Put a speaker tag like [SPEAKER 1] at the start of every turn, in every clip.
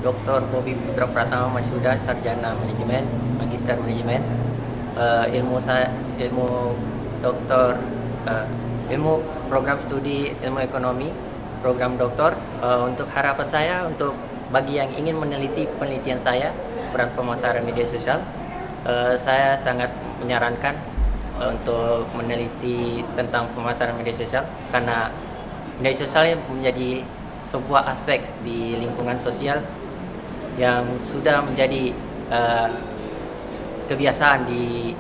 [SPEAKER 1] Dr. Bobi Putra Pratama Masuda, Sarjana Manajemen, Magister Manajemen. Ilmu doktor, ilmu program studi ilmu ekonomi, program doktor. Untuk harapan saya, untuk bagi yang ingin meneliti penelitian saya, peran pemasaran media sosial, saya sangat menyarankan untuk meneliti tentang pemasaran media sosial, karena media sosial menjadi sebuah aspek di lingkungan sosial yang sudah menjadi kebiasaan di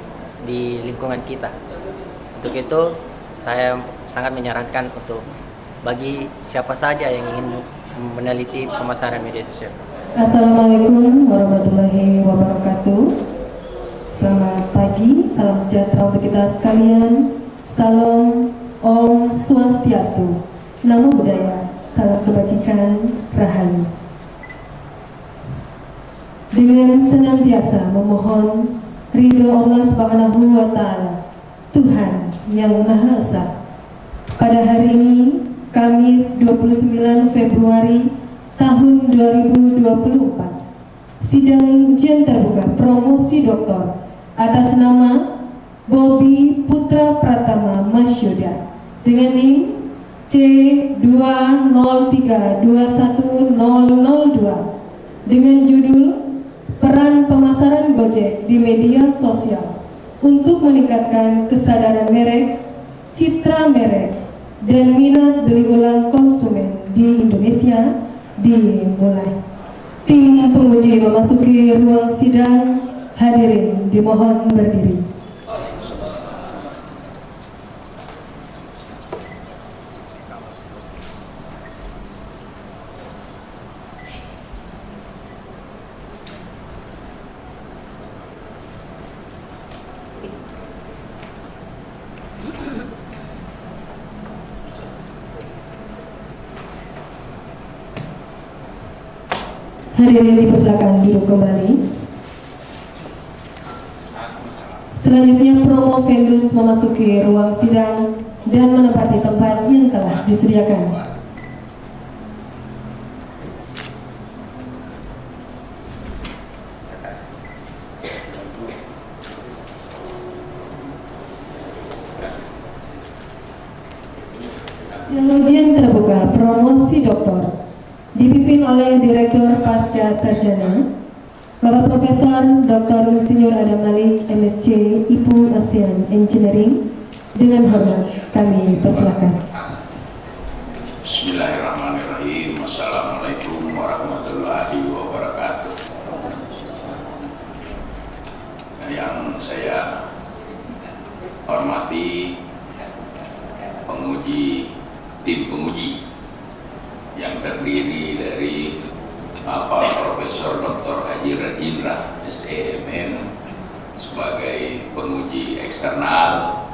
[SPEAKER 1] lingkungan kita. Untuk itu saya sangat menyarankan untuk bagi siapa saja yang ingin meneliti pemasaran media sosial.
[SPEAKER 2] Assalamualaikum warahmatullahi wabarakatuh. Selamat pagi, salam sejahtera untuk kita sekalian. Salam Om Swastiastu, Namo Buddhaya, salam kebajikan, Rahayu. Dengan senantiasa memohon ridho Allah Subhanahu wa Ta'ala, Tuhan yang Maha Esa, pada hari ini Kamis 29 Februari tahun 2024, sidang ujian terbuka promosi doktor atas nama Bobi Putra Pratama Masyuda dengan NIM C203210002 dengan judul Peran Pemasaran Gojek di Media Sosial untuk meningkatkan kesadaran merek, citra merek, dan minat beli ulang konsumen di Indonesia dimulai. Tim penguji memasuki ruang sidang. Hadirin dimohon berdiri. Hadirin dipersilakan duduk kembali. Selanjutnya promo vendus memasuki ruang sidang dan menempati tempat yang telah disediakan. Ujian terbuka promosi doktor dipimpin oleh Direktur Pasca Sarjana Bapak Profesor Dr. Insinyur Adam Malik, MSc, IPU ASEAN Engineering. Dengan hormat kami persilakan.
[SPEAKER 3] Bismillahirrahmanirrahim. Assalamualaikum warahmatullahi wabarakatuh. Yang saya hormati tim penguji yang terdiri dari Bapak Profesor Dr. Haji Rajindra, SEMM, sebagai penguji eksternal,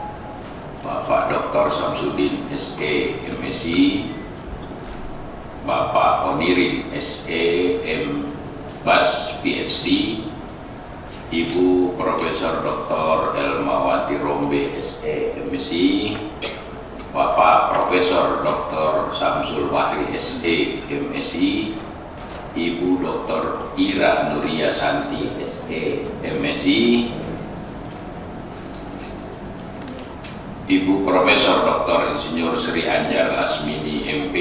[SPEAKER 3] Bapak Dr. Samsudin, SE, MSI, Bapak Onirin, SE, M.Bas, PhD, Ibu Profesor Dr. Elmawati Rombe, SE, MSI, Bapak Profesor Dr. Samsul Wahri, SE, MSI, Ibu Dr. Ira Nuria Santi, SE, MSI, Ibu Profesor Dr. Insinyur Sri Anjar Lasmini, MP,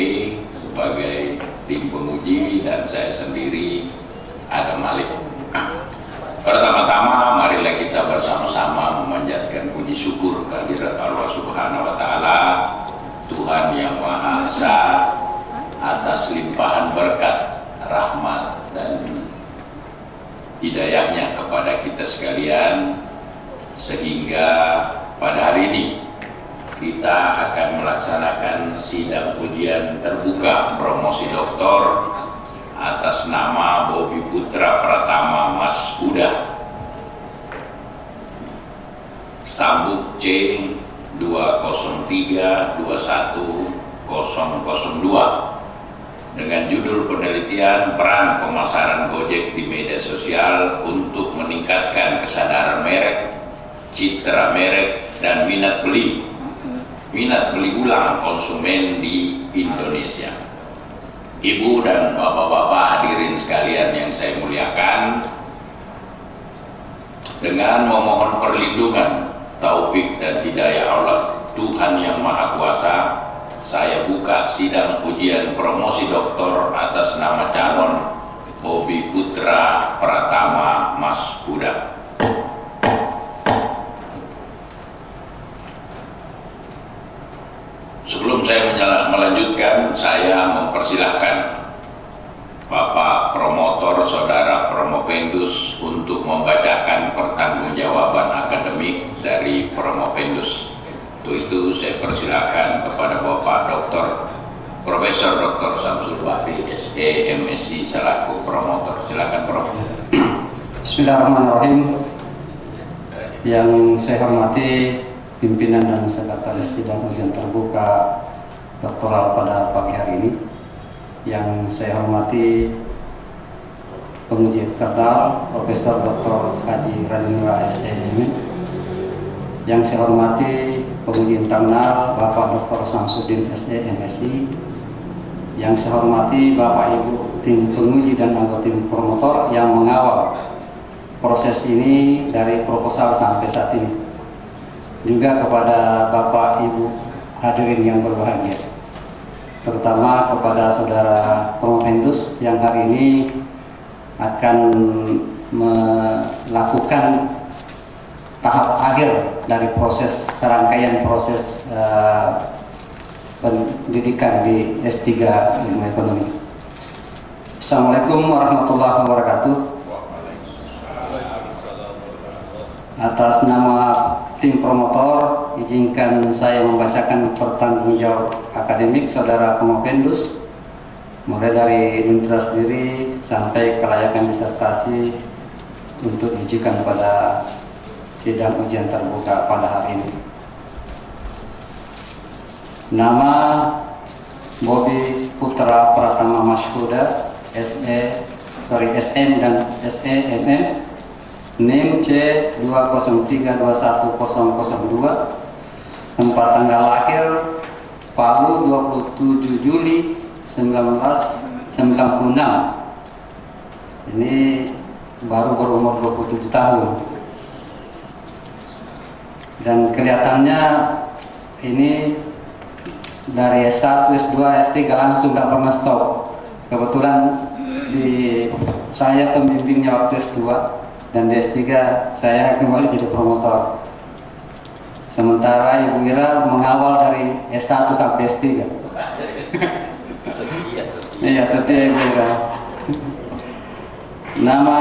[SPEAKER 3] sebagai tim penguji, dan saya sendiri, Adam Malik. Pertama-tama, marilah kita bersama-sama memanjatkan puji syukur kehadirat Allah Subhanahu wa Ta'ala, Tuhan yang Maha Esa, atas limpahan berkat, rahmat, dan hidayahnya kepada kita sekalian, sehingga pada hari ini kita akan melaksanakan sidang ujian terbuka promosi doktor atas nama Bobi Putra Pratama Masuda, stambuk C 203210002, dengan judul penelitian peran pemasaran Gojek di media sosial untuk meningkatkan kesadaran merek, citra merek, dan minat beli ulang konsumen di Indonesia. Ibu dan bapak-bapak hadirin sekalian yang saya muliakan, dengan memohon perlindungan, taufik dan hidayah Allah Tuhan Yang Maha Kuasa, saya buka sidang ujian promosi doktor atas nama calon Bobi Putra Pratama Mas Huda. Sebelum saya melanjutkan, saya mempersilahkan Bapak Promotor Saudara Promopendus untuk membacakan pertanggungjawaban akademik dari Promopendus. Untuk itu saya persilahkan kepada Bapak Dr. Profesor Dr. Samsul Bahri, SE, MSI selaku promotor. Silakan Prof.
[SPEAKER 4] Bismillahirrahmanirrahim. Yang saya hormati pimpinan dan sekretaris sidang ujian terbuka doktoral pada pagi hari ini. Yang saya hormati penguji eksternal Profesor Dr. Haji Radinura SEM. Yang saya hormati penguji internal Bapak Dr. Samsudin SE MSI. Yang saya hormati Bapak Ibu tim penguji dan anggota tim promotor yang mengawal proses ini dari proposal sampai saat ini. Juga kepada Bapak Ibu hadirin yang berbahagia, terutama kepada saudara Promopendus yang hari ini akan melakukan tahap akhir dari proses rangkaian proses pendidikan di S3 Ilmu Ekonomi. Assalamualaikum warahmatullahi wabarakatuh. Atas nama tim promotor, izinkan saya membacakan pertanggungjawab akademik saudara Promopendus, mulai dari identitas diri sampai kelayakan disertasi untuk diujikan pada sidang ujian terbuka pada hari ini. Nama Bobi Putra Pratama Mas Huda, SM dan SEMM, NIM C203210002, tempat tanggal lahir Palu 27 Juli 1996. Ini baru berumur 27 tahun. Dan kelihatannya ini dari S1, S2, S3 langsung gak pernah stop. Kebetulan saya pembimbingnya waktu S2, dan di S3 saya kembali jadi promotor. Sementara Ibu Ira mengawal dari S1 sampai S3. Iya, setia Ibu Ira. Nama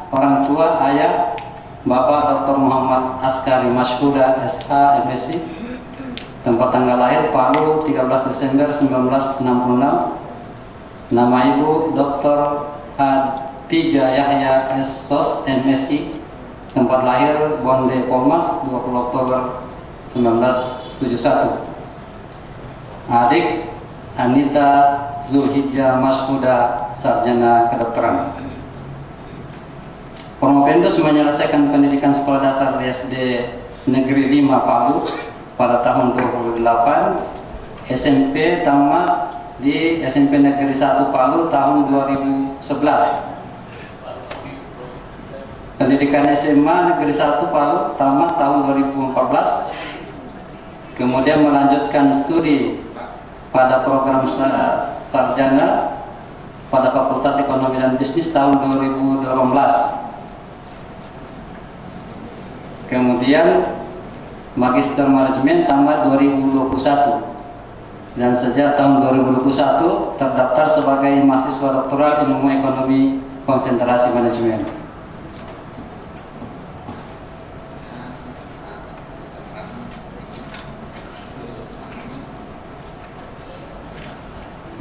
[SPEAKER 4] orang tua ayah Bapak Dr. Muhammad Askari Mas Huda, SH, MSI. Tempat tanggal lahir Palu 13 Desember 1966. Nama Ibu Dr. Tija Yahya SOS MSI, tempat lahir Bonde Polmas 20 Oktober 1971. Adik Anita Zulhijjah Mas Huda, sarjana kedokteran. Promopendus menyelesaikan pendidikan sekolah dasar di SD Negeri 5 Palu pada tahun 2008, SMP tamat di SMP Negeri 1 Palu tahun 2011. Pendidikan SMA Negeri 1 Palu tamat tahun 2014, kemudian melanjutkan studi pada program sarjana pada Fakultas Ekonomi dan Bisnis tahun 2018. Kemudian Magister Manajemen tamat 2021, dan sejak tahun 2021 terdaftar sebagai mahasiswa doktoral Ilmu Ekonomi konsentrasi manajemen.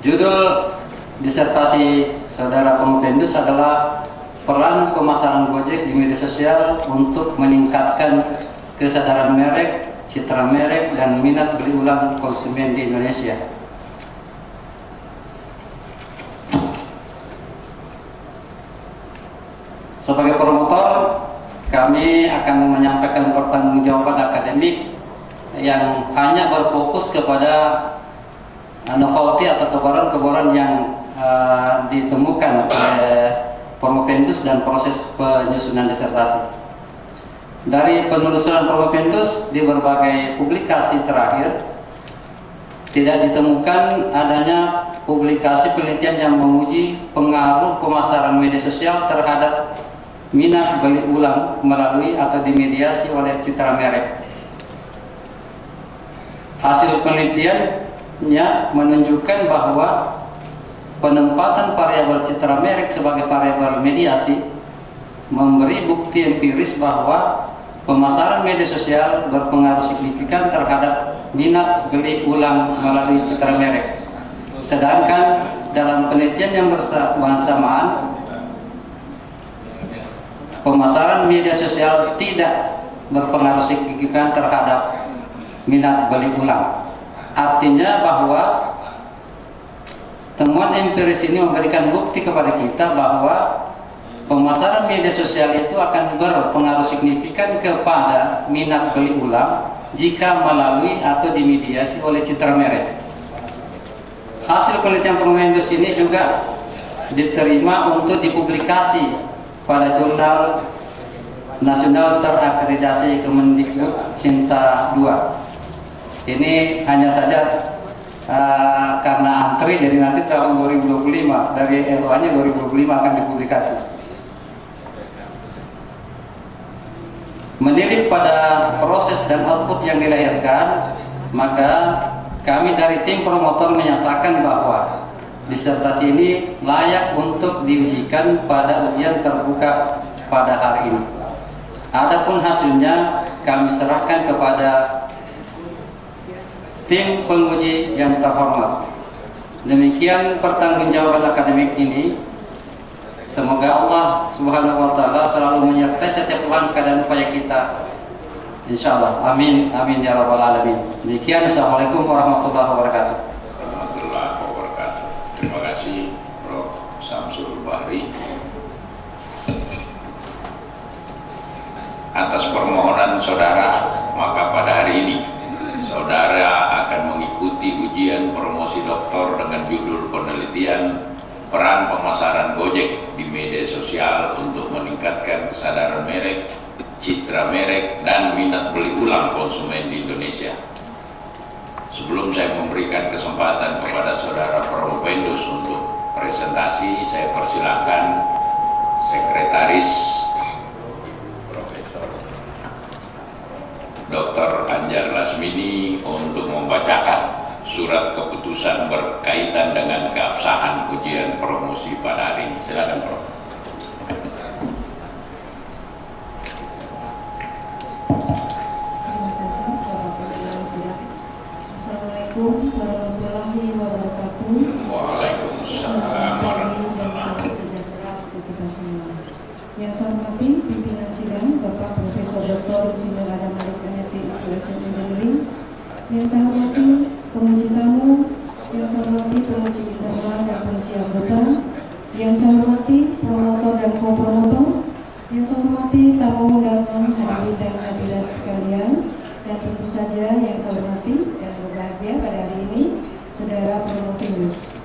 [SPEAKER 4] Judul disertasi saudara Promopendus adalah peran pemasaran Gojek di media sosial untuk meningkatkan kesadaran merek, citra merek, dan minat beli ulang konsumen di Indonesia. Sebagai promotor, kami akan menyampaikan pertanggungjawaban akademik yang hanya berfokus kepada novelty atau kebaran-kebaran yang ditemukan oleh Promopendus dan proses penyusunan disertasi. Dari penelusuran Promopendus di berbagai publikasi terakhir, tidak ditemukan adanya publikasi penelitian yang menguji pengaruh pemasaran media sosial terhadap minat beli ulang melalui atau dimediasi oleh citra merek. Hasil penelitiannya menunjukkan bahwa penempatan variabel citra merek sebagai variabel mediasi memberi bukti empiris bahwa pemasaran media sosial berpengaruh signifikan terhadap minat beli ulang melalui citra merek. Sedangkan dalam penelitian yang bersamaan, pemasaran media sosial tidak berpengaruh signifikan terhadap minat beli ulang. Artinya bahwa temuan empiris ini memberikan bukti kepada kita bahwa pemasaran media sosial itu akan berpengaruh signifikan kepada minat beli ulang jika melalui atau dimediasi oleh citra merek. Hasil penelitian Promopendus ini juga diterima untuk dipublikasi pada jurnal nasional terakreditasi Kemendikbud Sinta 2. Ini hanya saja karena antri, jadi nanti tahun 2025 dari LOA-nya 2025 akan dipublikasi. Menilik pada proses dan output yang dilahirkan, maka kami dari tim promotor menyatakan bahwa disertasi ini layak untuk diujikan pada ujian terbuka pada hari ini. Adapun hasilnya kami serahkan kepada tim penguji yang terhormat. Demikian pertanggungjawaban akademik ini. Semoga Allah Subhanahu wa taala selalu menyertai setiap langkah dan upaya kita. Insyaallah. Amin. Amin ya rabbal alamin. Demikian. Assalamualaikum warahmatullahi wabarakatuh.
[SPEAKER 3] Warahmatullahi wabarakatuh. Terima kasih Prof. Samsul Bahri atas permohonan saudara. Maka pada hari ini saudara akan mengikuti ujian promosi doktor dengan judul penelitian peran pemasaran Gojek di media sosial untuk meningkatkan kesadaran merek, citra merek, dan minat beli ulang konsumen di Indonesia. Sebelum saya memberikan kesempatan kepada saudara Promopendus untuk presentasi, saya persilahkan Sekretaris Profesor Dr. Anjar Lasmini untuk membacakan surat keputusan berkaitan dengan keabsahan ujian promosi pada hari ini. Silakan, Prof.
[SPEAKER 2] Terima kasih, Bapak Pimpinan Sidang. Assalamualaikum warahmatullahi wabarakatuh.
[SPEAKER 3] Waalaikumsalam warahmatullahi
[SPEAKER 2] dan salam sejahtera untuk kita semua. Yang saya hormati pimpinan sidang Bapak Profesor Dr. Insinyur Adam Malik, MSc Information Engineering. Yang saya hormati penguji tamu, yang saya hormati penguji internal dan penguji anggota, yang saya hormati promotor dan co-promotor, yang saya hormati tamu undangan hadirin dan hadirat sekalian, dan tentu saja yang saya hormati dan berbahagia pada hari ini, saudara Promopendus.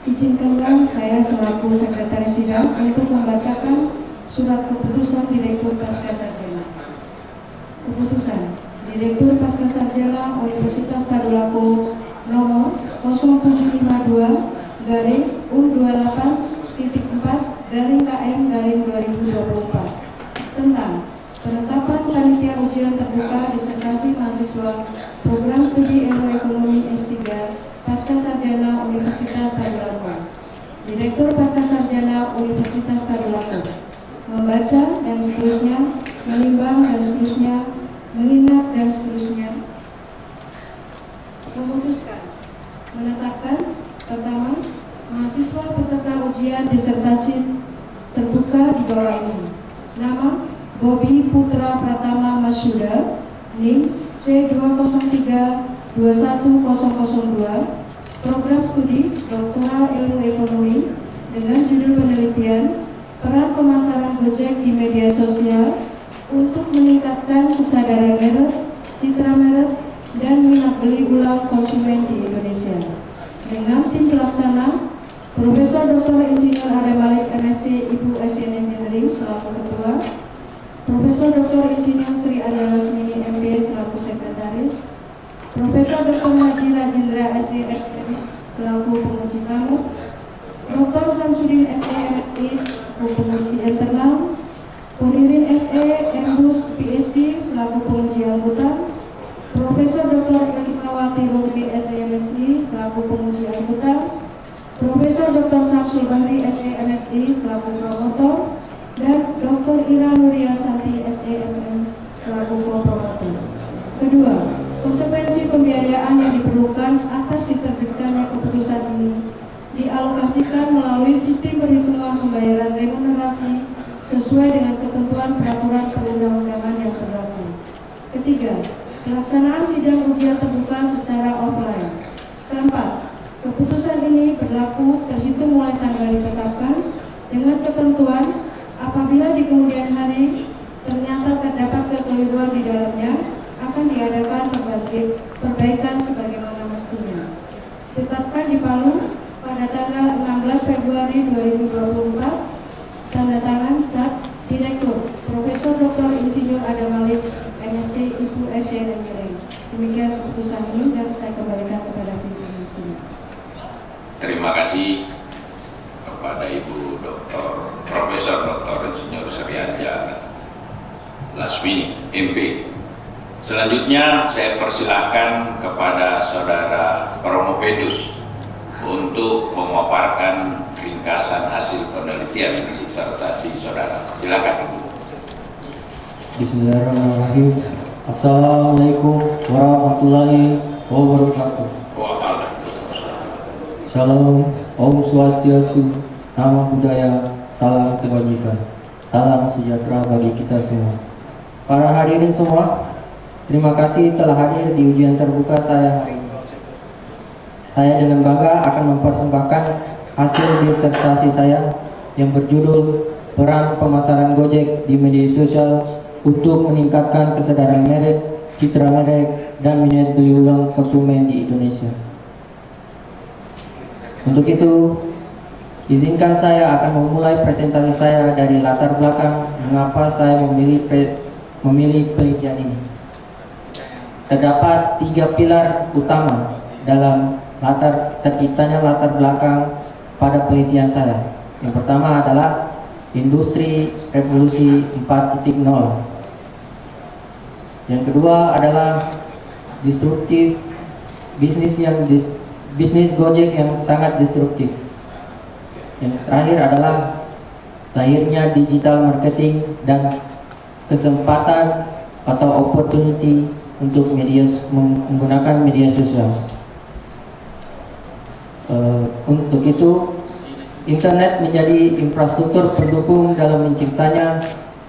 [SPEAKER 2] Izinkanlah saya selaku sekretaris sidang untuk membacakan surat keputusan Direktur Pascasarjana. Keputusan Direktur Pascasarjana Universitas Tadulako nomor 0752-U28.4/KM/2024 tentang penetapan panitia ujian terbuka disertasi mahasiswa program studi ilmu ekonomi S3 Pascasarjana Universitas Tadulako. Direktur Pascasarjana Universitas Tadulako membaca dan seterusnya, menimbang dan seterusnya, mengingat dan seterusnya, memutuskan menetapkan pertama, mahasiswa peserta ujian disertasi terbuka di bawah ini. Nama Bobi Putra Pratama Masyuda, NIM C203-21002, program studi doktoral ilmu ekonomi dengan judul penelitian peran pemasaran Gojek di media sosial untuk meningkatkan kesadaran merek, citra merek, dan minat beli ulang konsumen di Indonesia.
[SPEAKER 5] selaku Ketua, Profesor Dr. Insinyur Sri Arya Lasmini MB selaku Sekretaris, Profesor Dr. Haji Rajendra SEFM selaku penguji tamu, Dr. Samsudin SE MSI selaku penguji internal, Punirin SE Embus PhD selaku penguji anggota, Profesor Dr. Ilmawati Lutfi SE MSI selaku penguji anggota, Profesor Dr. Samsul Bahri SE MSI selaku promotor, dan Dr. Ira Nuria Santi SEMM selaku co-promotor. Kedua, konsekuensi pembiayaan yang diperlukan atas diterbitkannya keputusan ini dialokasikan melalui sistem perhitungan pembayaran remunerasi sesuai dengan ketentuan peraturan perundang-undangan yang berlaku. Ketiga, pelaksanaan sidang ujian terbuka secara offline. Keempat, keputusan ini berlaku terhitung mulai tanggal ditetapkan dengan ketentuan apabila di kemudian hari ternyata terdapat kekeliruan di dalamnya akan diadakan perbaikan sebagaimana mestinya. Ditetapkan di Palu pada tanggal 16 Februari 2024. Tanda tangan Cap Direktur Profesor Dr. Insinyur Adam Malik MSc Ibu SC Engineering. Demikian keputusan ini dan saya kembalikan kepada pimpinan sini.
[SPEAKER 3] Terima kasih kepada Ibu Dr. Profesor Dr. Insinyur Sri Arya Lasmini MP. Selanjutnya saya persilahkan kepada Saudara Promopedus untuk memaparkan ringkasan hasil penelitian disertasi saudara. Silakan.
[SPEAKER 6] Bismillahirrahmanirrahim. Assalamualaikum warahmatullahi wabarakatuh. Shalom, Om Swastiastu, Namo Buddhaya, salam kebajikan, salam sejahtera bagi kita semua. Para hadirin semua, terima kasih telah hadir di ujian terbuka saya hari ini. Saya dengan bangga akan mempersembahkan hasil disertasi saya yang berjudul Peran Pemasaran Gojek di Media Sosial untuk Meningkatkan Kesadaran Merek, Citra Merek, dan Minat Beli Ulang Konsumen di Indonesia. Untuk itu, izinkan saya akan memulai presentasi saya dari latar belakang mengapa saya memilih penelitian ini. Terdapat 3 pilar utama dalam terciptanya latar belakang pada penelitian saya. Yang pertama adalah industri revolusi 4.0. Yang kedua adalah disruptif bisnis Gojek yang sangat destruktif. Yang terakhir adalah lahirnya digital marketing dan kesempatan atau opportunity untuk menggunakan media sosial. Untuk itu, internet menjadi infrastruktur pendukung dalam menciptanya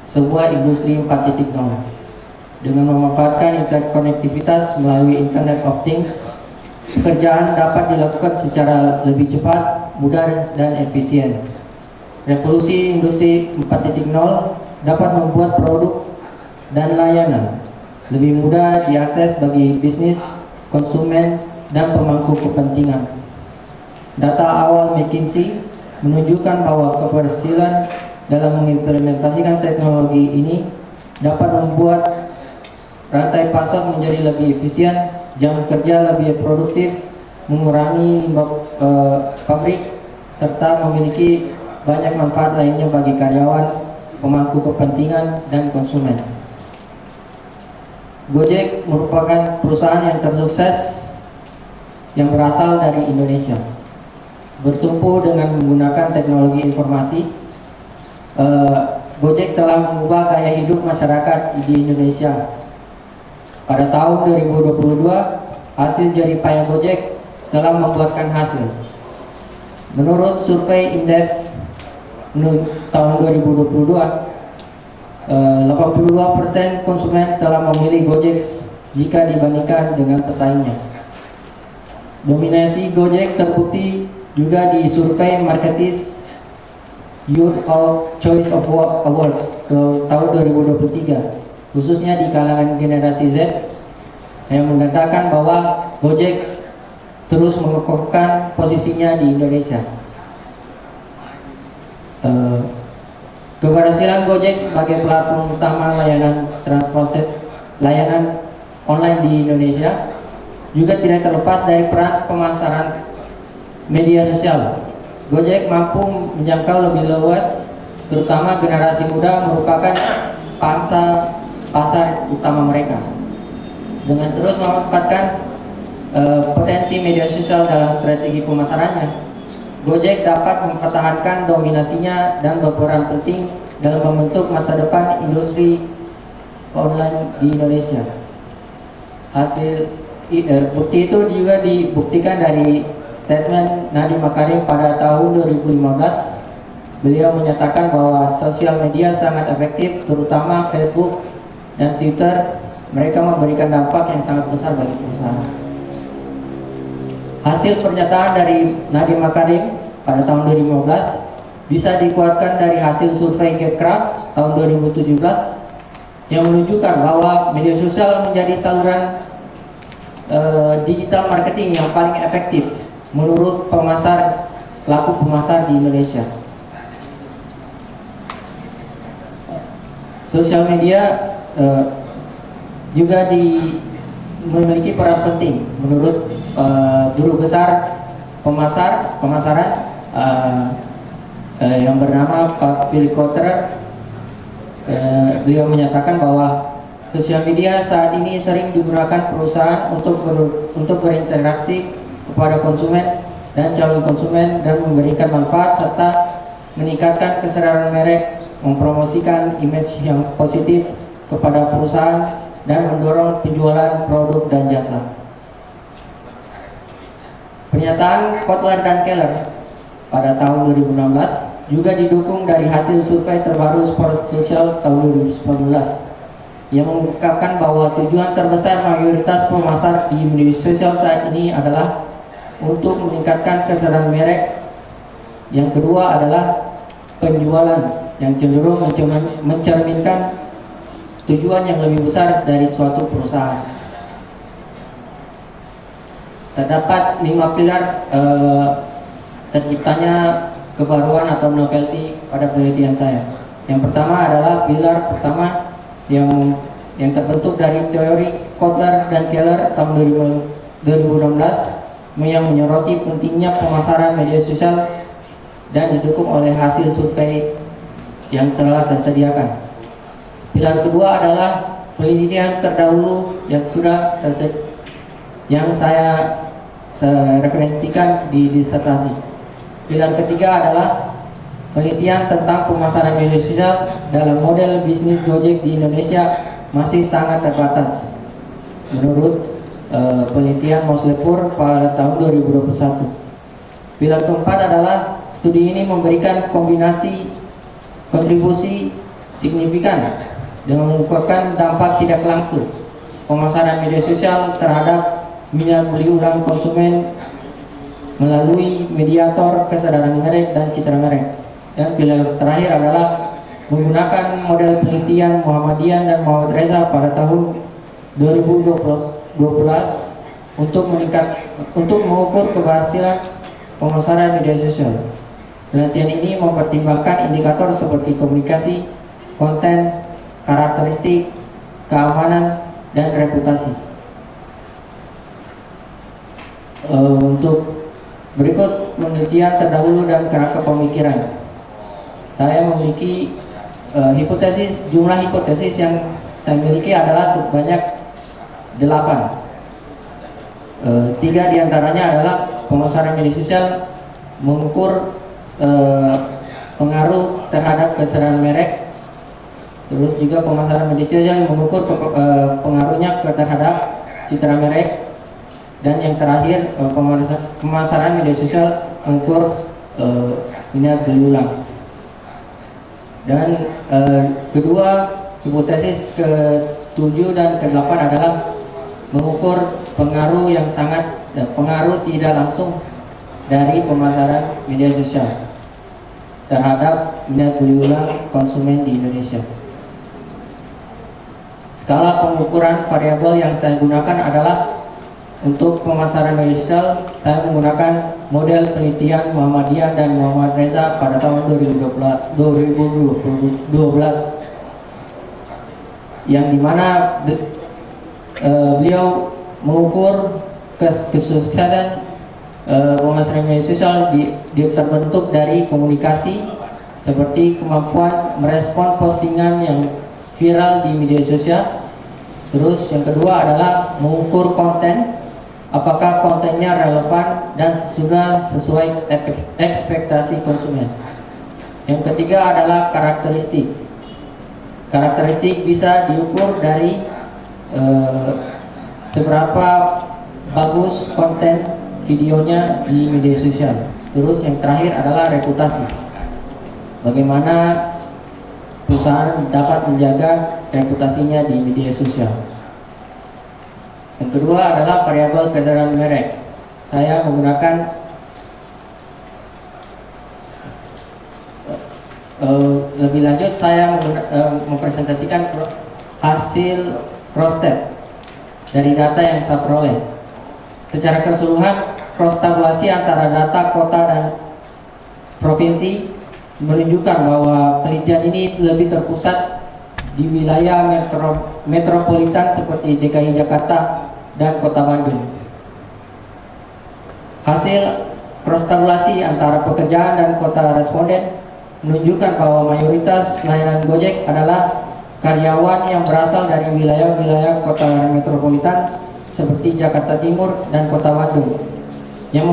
[SPEAKER 6] sebuah industri 4.0. Dengan memanfaatkan interkonektivitas melalui Internet of Things, pekerjaan dapat dilakukan secara lebih cepat, mudah, dan efisien. Revolusi industri 4.0 dapat membuat produk dan layanan lebih mudah diakses bagi bisnis, konsumen, dan pemangku kepentingan. Data awal McKinsey menunjukkan bahwa keberhasilan dalam mengimplementasikan teknologi ini dapat membuat rantai pasok menjadi lebih efisien, jam kerja lebih produktif, mengurangi limbah pabrik, serta memiliki banyak manfaat lainnya bagi karyawan, pemangku kepentingan, dan konsumen. Gojek merupakan perusahaan yang tersukses yang berasal dari Indonesia. Bertumpu dengan menggunakan teknologi informasi, Gojek telah mengubah gaya hidup masyarakat di Indonesia. Pada tahun 2022, hasil jeripaya Gojek telah membuahkan hasil. Menurut survei Indef tahun 2022, 82% konsumen telah memilih Gojek jika dibandingkan dengan pesaingnya. Dominasi Gojek terbukti juga di survei Marketis Youth of Choice of Awards tahun 2023, khususnya di kalangan generasi Z, yang mengatakan bahwa Gojek terus mengokohkan posisinya di Indonesia. Keberhasilan Gojek sebagai platform utama layanan layanan online di Indonesia juga tidak terlepas dari peran pemasaran media sosial. Gojek mampu menjangkau lebih luas, terutama generasi muda merupakan pangsa pasar utama mereka. Dengan terus memanfaatkan potensi media sosial dalam strategi pemasarannya, Gojek dapat mempertahankan dominasinya dan berperan penting dalam membentuk masa depan industri online di Indonesia. Bukti itu juga dibuktikan dari statement Nadiem Makarim pada tahun 2015. Beliau menyatakan bahwa sosial media sangat efektif, terutama Facebook dan Twitter. Mereka memberikan dampak yang sangat besar bagi perusahaan. Hasil pernyataan dari Nadiem Makarim pada tahun 2015 bisa dikuatkan dari hasil survei GetCraft tahun 2017 yang menunjukkan bahwa media sosial menjadi saluran digital marketing yang paling efektif menurut pelaku pemasar di Indonesia. Sosial media juga memiliki peran penting menurut guru besar pemasaran yang bernama Pak Philip Kotler. Beliau menyatakan bahwa sosial media saat ini sering digunakan perusahaan untuk berinteraksi kepada konsumen dan calon konsumen dan memberikan manfaat serta meningkatkan kesadaran merek, mempromosikan image yang positif kepada perusahaan dan mendorong penjualan produk dan jasa. Pernyataan Kotler dan Keller pada tahun 2016 juga didukung dari hasil survei terbaru Sport Social tahun 2019 yang mengungkapkan bahwa tujuan terbesar mayoritas pemasar di media sosial saat ini adalah untuk meningkatkan kesadaran merek. Yang kedua adalah penjualan yang cenderung mencerminkan tujuan yang lebih besar dari suatu perusahaan. Terdapat 5 pilar terciptanya kebaruan atau novelty pada penelitian saya. Yang pertama adalah pilar pertama yang terbentuk dari teori Kotler dan Keller tahun 2016 yang menyoroti pentingnya pemasaran media sosial dan didukung oleh hasil survei yang telah tersediakan. Pilar kedua adalah penelitian terdahulu yang saya referensikan di disertasi. Pilar ketiga adalah penelitian tentang pemasaran media sosial dalam model bisnis Gojek di Indonesia masih sangat terbatas. Menurut penelitian Moslepur pada tahun 2021. Pilar keempat adalah studi ini memberikan kombinasi kontribusi signifikan dengan mengukuhkan dampak tidak langsung pemasaran media sosial terhadap minat beli ulang konsumen melalui mediator kesadaran merek dan citra merek. Dan pilar terakhir adalah menggunakan model penelitian Muhammadiyah dan Muhammad Reza pada tahun 2012 untuk mengukur keberhasilan pemasaran media sosial. Penelitian ini mempertimbangkan indikator seperti komunikasi, konten, karakteristik, keamanan, dan reputasi. Untuk berikut penelitian terdahulu dan kerangka pemikiran. Saya memiliki jumlah hipotesis yang saya miliki adalah sebanyak 8. 3 diantaranya adalah pemasaran media sosial mengukur pengaruh terhadap kesadaran merek. Terus juga pemasaran media sosial mengukur pengaruhnya terhadap citra merek. Dan yang terakhir pemasaran media sosial mengukur minat beli ulang. Dan kedua hipotesis ke-7 dan ke-8 adalah mengukur pengaruh tidak langsung dari pemasaran media sosial terhadap minat beli ulang konsumen di Indonesia. Skala pengukuran variabel yang saya gunakan adalah Untuk pemasaran media sosial, saya menggunakan model penelitian Muhammadiyah dan Muhammad Reza pada tahun 2012, yang dimana beliau mengukur kesuksesan pemasaran media sosial terbentuk dari komunikasi, seperti kemampuan merespon postingan yang viral di media sosial. Terus yang kedua adalah mengukur konten, apakah kontennya relevan dan sudah sesuai ekspektasi konsumen. Yang ketiga adalah karakteristik. Karakteristik bisa diukur dari seberapa bagus konten videonya di media sosial. Terus yang terakhir adalah reputasi. Bagaimana perusahaan dapat menjaga reputasinya di media sosial. Yang kedua adalah variabel kesadaran merek. Saya menggunakan lebih lanjut, saya mempresentasikan hasil cross-tab dari data yang saya peroleh. Secara keseluruhan, cross-tabulasi antara data kota dan provinsi menunjukkan bahwa penelitian ini lebih terpusat di wilayah metropolitan seperti DKI Jakarta dan Kota Bandung. Hasil cross-tabulasi antara pekerjaan dan kota responden menunjukkan bahwa mayoritas layanan Gojek adalah karyawan yang berasal dari wilayah-wilayah kota metropolitan seperti Jakarta Timur dan Kota Bandung, yang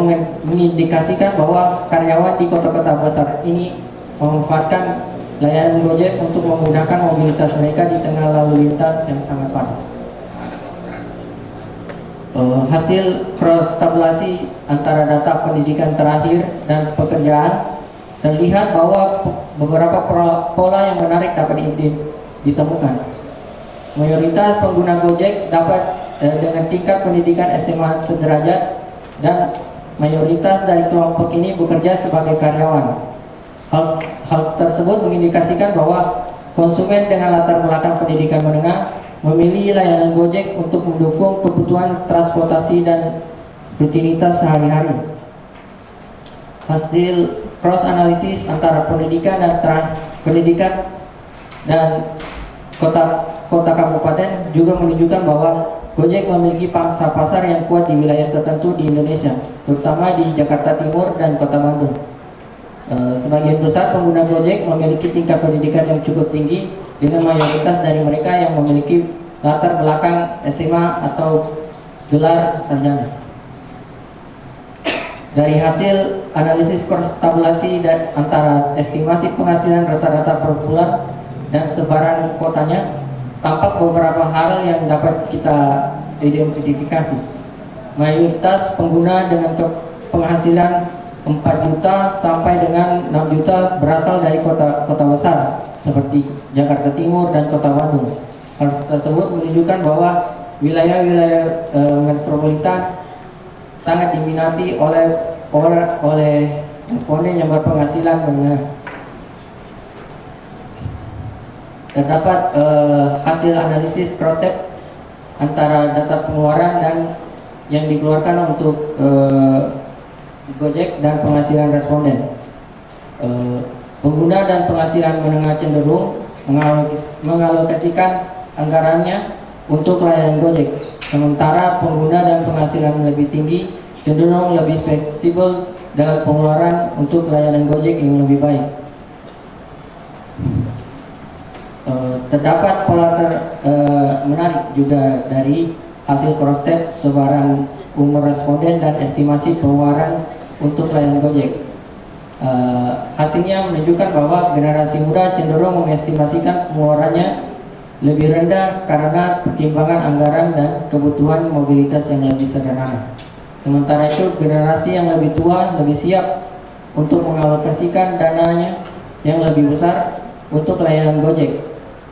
[SPEAKER 6] mengindikasikan bahwa karyawan di kota-kota besar ini memanfaatkan layanan Gojek untuk memudahkan mobilitas mereka di tengah lalu lintas yang sangat padat. Hasil cross-tabulasi antara data pendidikan terakhir dan pekerjaan terlihat bahwa beberapa pola yang menarik dapat ditemukan. Mayoritas pengguna Gojek dapat dengan tingkat pendidikan SMA sederajat, dan mayoritas dari kelompok ini bekerja sebagai karyawan. Hal tersebut mengindikasikan bahwa konsumen dengan latar belakang pendidikan menengah memilih layanan Gojek untuk mendukung kebutuhan transportasi dan rutinitas sehari-hari. Hasil cross analisis antara pendidikan dan kota kabupaten juga menunjukkan bahwa Gojek memiliki pangsa pasar yang kuat di wilayah tertentu di Indonesia, terutama di Jakarta Timur dan Kota Bandung. Sebagian besar pengguna Gojek memiliki tingkat pendidikan yang cukup tinggi, dengan mayoritas dari mereka yang memiliki latar belakang SMA atau gelar sarjana. Dari hasil analisis cross-tabulasi dan antara estimasi penghasilan rata-rata per bulan dan sebaran kotanya, tampak beberapa hal yang dapat kita identifikasi. Mayoritas pengguna dengan penghasilan 4 juta sampai dengan 6 juta berasal dari kota besar seperti Jakarta Timur dan Kota Bandung. Hal tersebut menunjukkan bahwa wilayah-wilayah metropolitan sangat diminati oleh responden yang berpenghasilan menengah. Terdapat hasil analisis cross-tab antara data pengeluaran dan yang dikeluarkan untuk Gojek dan penghasilan responden. Pengguna dan penghasilan menengah cenderung mengalokasikan anggarannya untuk layanan Gojek, sementara pengguna dan penghasilan lebih tinggi cenderung lebih fleksibel dalam pengeluaran untuk layanan Gojek yang lebih baik. Terdapat pola menarik juga dari hasil cross-tab sebaran umur responden dan estimasi pengeluaran untuk layanan Gojek. Hasilnya menunjukkan bahwa generasi muda cenderung mengestimasikan pengeluarannya lebih rendah karena pertimbangan anggaran dan kebutuhan mobilitas yang lebih sederhana. Sementara itu, generasi yang lebih tua lebih siap untuk mengalokasikan dananya yang lebih besar untuk layanan Gojek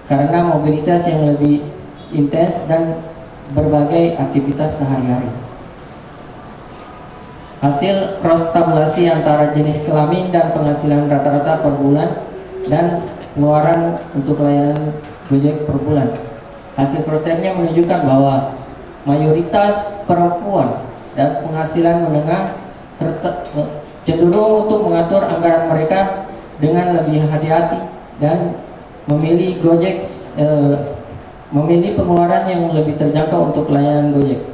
[SPEAKER 6] karena mobilitas yang lebih intens dan berbagai aktivitas sehari-hari. Hasil cross-tabulasi antara jenis kelamin dan penghasilan rata-rata per bulan dan pengeluaran untuk layanan Gojek per bulan. Hasil cross-tabnya menunjukkan bahwa mayoritas perempuan dan penghasilan menengah serta cenderung untuk mengatur anggaran mereka dengan lebih hati-hati dan memilih memilih pengeluaran yang lebih terjangkau untuk layanan Gojek.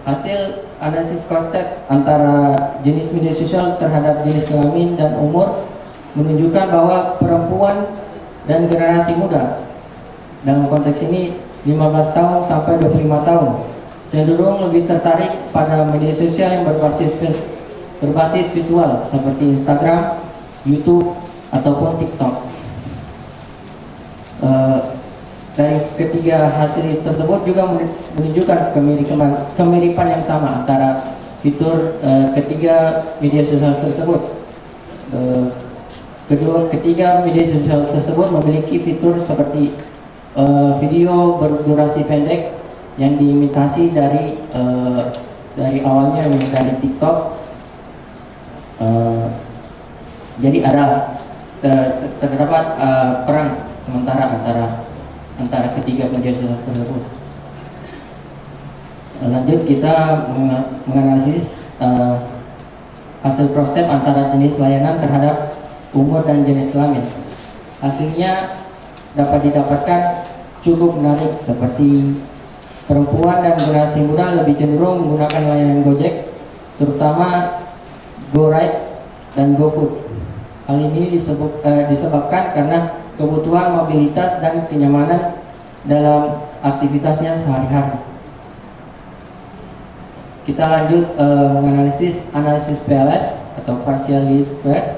[SPEAKER 6] Hasil analisis konteks antara jenis media sosial terhadap jenis kelamin dan umur menunjukkan bahwa perempuan dan generasi muda, dalam konteks ini 15 tahun sampai 25 tahun, cenderung lebih tertarik pada media sosial yang berbasis visual seperti Instagram, YouTube, ataupun TikTok. Dari ketiga hasil tersebut juga menunjukkan kemiripan yang sama antara fitur ketiga media sosial tersebut. Ketiga media sosial tersebut memiliki fitur seperti video berdurasi pendek yang diimitasi dari awalnya dari TikTok. Jadi ada terdapat perang sementara antara ketiga media sosial tersebut. Lanjut kita menganalisis hasil cross-tab antara jenis layanan terhadap umur dan jenis kelamin. Hasilnya dapat didapatkan cukup menarik, seperti perempuan dan generasi muda lebih cenderung menggunakan layanan Gojek, terutama GoRide dan GoFood. Hal ini disebabkan karena kebutuhan mobilitas dan kenyamanan dalam aktivitasnya sehari-hari. Kita lanjut menganalisis analisis PLS atau partial least squared.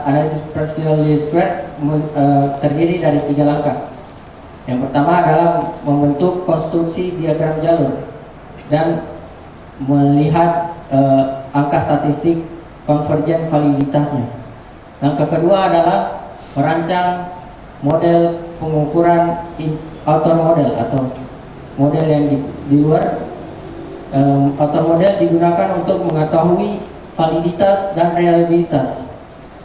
[SPEAKER 6] Analisis partial least squared terdiri dari 3 langkah. Yang pertama adalah membentuk konstruksi diagram jalur dan melihat angka statistik konvergen validitasnya. Langkah kedua adalah merancang model pengukuran outer model atau model yang di luar. Outer model digunakan untuk mengetahui validitas dan reliabilitas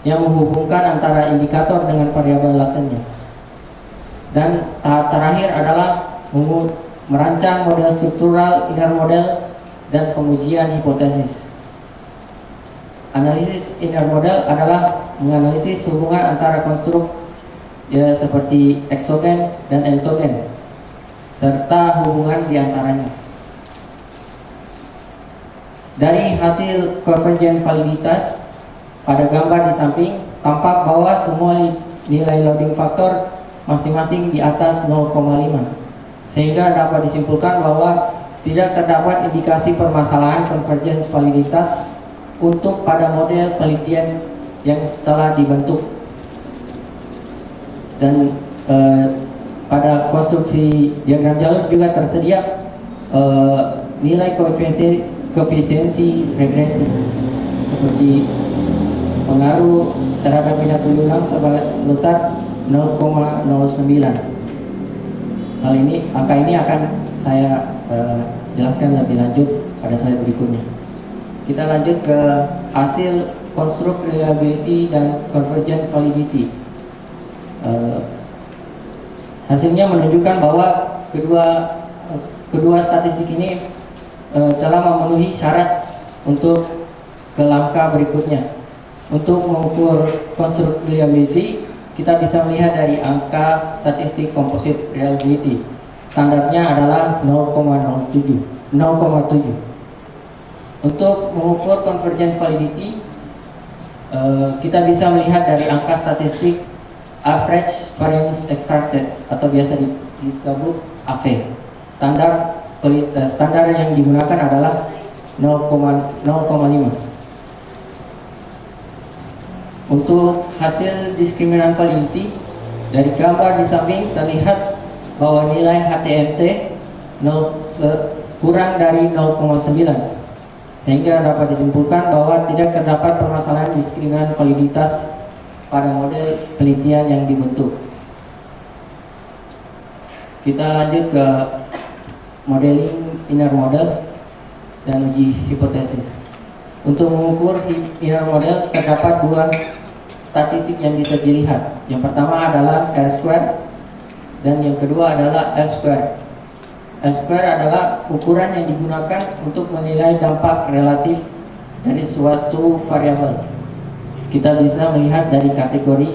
[SPEAKER 6] yang menghubungkan antara indikator dengan variabel latennya. Dan tahap terakhir adalah merancang model struktural inner model dan pengujian hipotesis. Analisis inner model adalah menganalisis hubungan antara konstruk seperti eksogen dan endogen serta hubungan di antaranya. Dari hasil konvergen validitas pada gambar di samping tampak bahwa semua nilai loading faktor masing-masing di atas 0,5, sehingga dapat disimpulkan bahwa tidak terdapat indikasi permasalahan konvergens validitas untuk pada model penelitian yang telah dibentuk. Dan pada konstruksi diagram jalur juga tersedia nilai koefisiensi regresi seperti pengaruh terhadap minat ulang sebesar 0,09. Angka ini akan saya jelaskan lebih lanjut pada slide berikutnya. Kita lanjut ke hasil konstruk reliability dan convergent validity. Hasilnya menunjukkan bahwa kedua statistik ini telah memenuhi syarat untuk ke langkah berikutnya. Untuk mengukur konstruk reliability, kita bisa melihat dari angka statistik composite reliability. Standarnya adalah 0,7. Untuk mengukur convergent validity, kita bisa melihat dari angka statistik average variance extracted atau biasa disebut AV. Standar yang digunakan adalah 0,5. Untuk hasil diskriminan validity, dari gambar di samping terlihat bahwa nilai HTMT kurang dari 0,9, sehingga dapat disimpulkan bahwa tidak terdapat permasalahan diskriminan validitas pada model penelitian yang dibentuk. Kita lanjut ke modeling inner model dan uji hipotesis. Untuk mengukur inner model terdapat 2 statistik yang bisa dilihat. Yang pertama adalah R squared dan yang kedua adalah F-square. F-square adalah ukuran yang digunakan untuk menilai dampak relatif dari suatu variabel. Kita bisa melihat dari kategori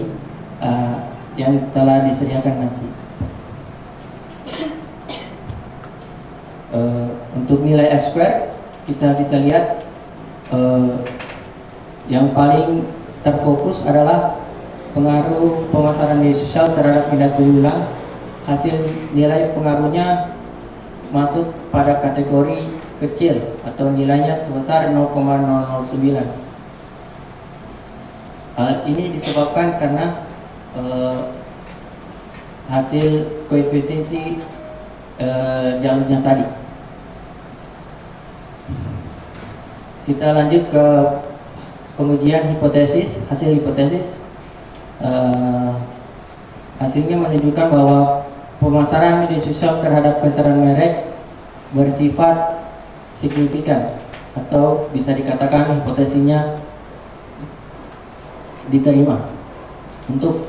[SPEAKER 6] yang telah disediakan nanti. Untuk nilai F-square kita bisa lihat yang paling terfokus adalah pengaruh pemasaran media sosial terhadap minat berulang. Hasil nilai pengaruhnya masuk pada kategori kecil atau nilainya sebesar 0,009. Hal ini disebabkan karena hasil koefisiensi jalurnya tadi. Kita lanjut ke pengujian hipotesis. Hasil hipotesis hasilnya menunjukkan bahwa pemasaran media sosial terhadap keseruan merek bersifat signifikan, atau bisa dikatakan hipotesinya diterima. Untuk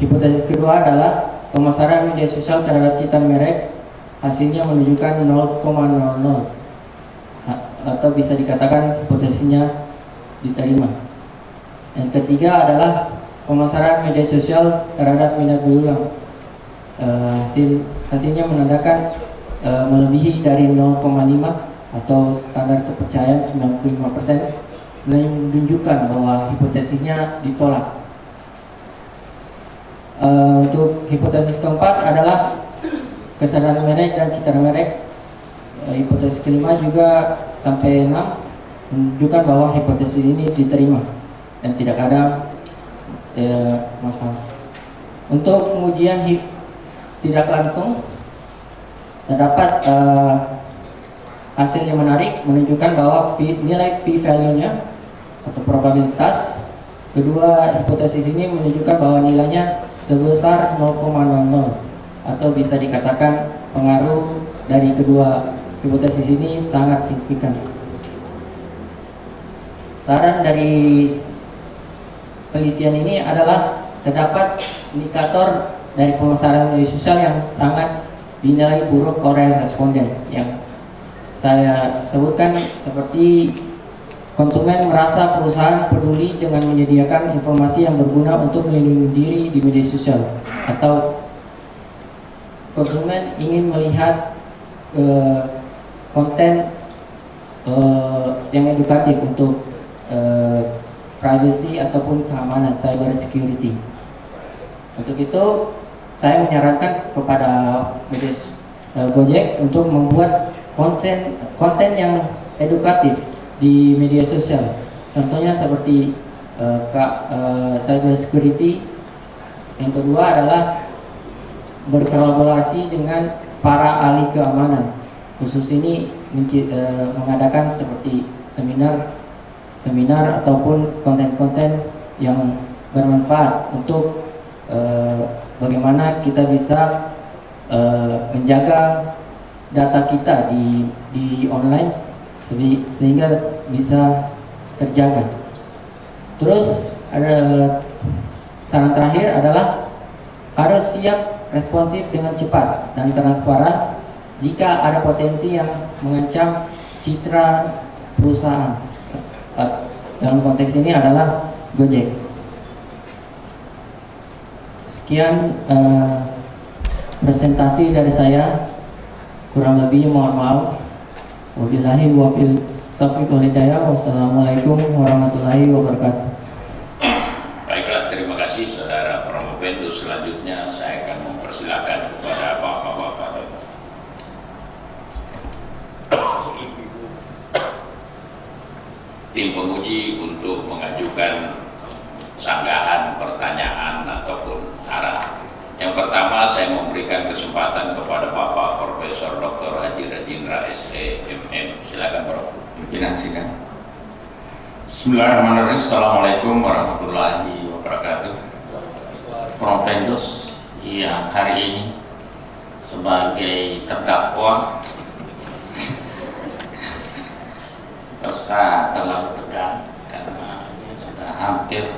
[SPEAKER 6] hipotesis kedua adalah pemasaran media sosial terhadap citaan merek, hasilnya menunjukkan 0,00, atau bisa dikatakan hipotesinya diterima. Yang ketiga adalah pemasaran media sosial terhadap minat berulang. Hasilnya menandakan melebihi dari 0,5 atau standar kepercayaan 95%, menunjukkan bahwa hipotesisnya ditolak. Untuk hipotesis keempat adalah kesadaran merek dan citra merek. Hipotesis kelima juga sampai 6 menunjukkan bahwa hipotesis ini diterima dan tidak ada masalah. Untuk pengujian tidak langsung terdapat hasil yang menarik menunjukkan bahwa nilai p-value-nya atau probabilitas kedua hipotesis ini menunjukkan bahwa nilainya sebesar 0,00, atau bisa dikatakan pengaruh dari kedua hipotesis ini sangat signifikan. Saran dari penelitian ini adalah terdapat indikator dari pemasaran media sosial yang sangat dinilai buruk oleh responden, yang saya sebutkan seperti konsumen merasa perusahaan peduli dengan menyediakan informasi yang berguna untuk melindungi diri di media sosial, atau konsumen ingin melihat konten yang edukatif untuk privacy ataupun keamanan cyber security. Untuk itu saya menyarankan kepada Gojek untuk membuat konten yang edukatif di media sosial. Contohnya seperti cyber security. Yang kedua adalah berkolaborasi dengan para ahli keamanan. Khusus ini mengadakan seperti seminar ataupun konten-konten yang bermanfaat untuk bagaimana kita bisa menjaga data kita di online sehingga bisa terjaga. Terus ada saran terakhir adalah harus siap responsif dengan cepat dan transparan jika ada potensi yang mengancam citra perusahaan. Dalam konteks ini adalah Gojek. Sekian presentasi dari saya. Kurang lebih mohon maaf. Wabillahi wabil taufiq wal hidayah. Wassalamualaikum warahmatullahi wabarakatuh.
[SPEAKER 3] Baiklah, terima kasih Saudara Promovendus. Selanjutnya saya akan mempersilakan kepada Bapak-Bapak tim penguji untuk mengajukan sanggahan, pertanyaan ataupun saran. Yang pertama saya memberikan kesempatan kepada Bapak Profesor Dr. Haji Rajindra SE.MM. Silakan Prof.
[SPEAKER 7] Pimpinan sidang. Bismillahirrahmanirrahim. Assalamualaikum warahmatullahi wabarakatuh. Promovendus yang hari ini sebagai terdakwa dosa terlalu tegang karena ini sudah hampir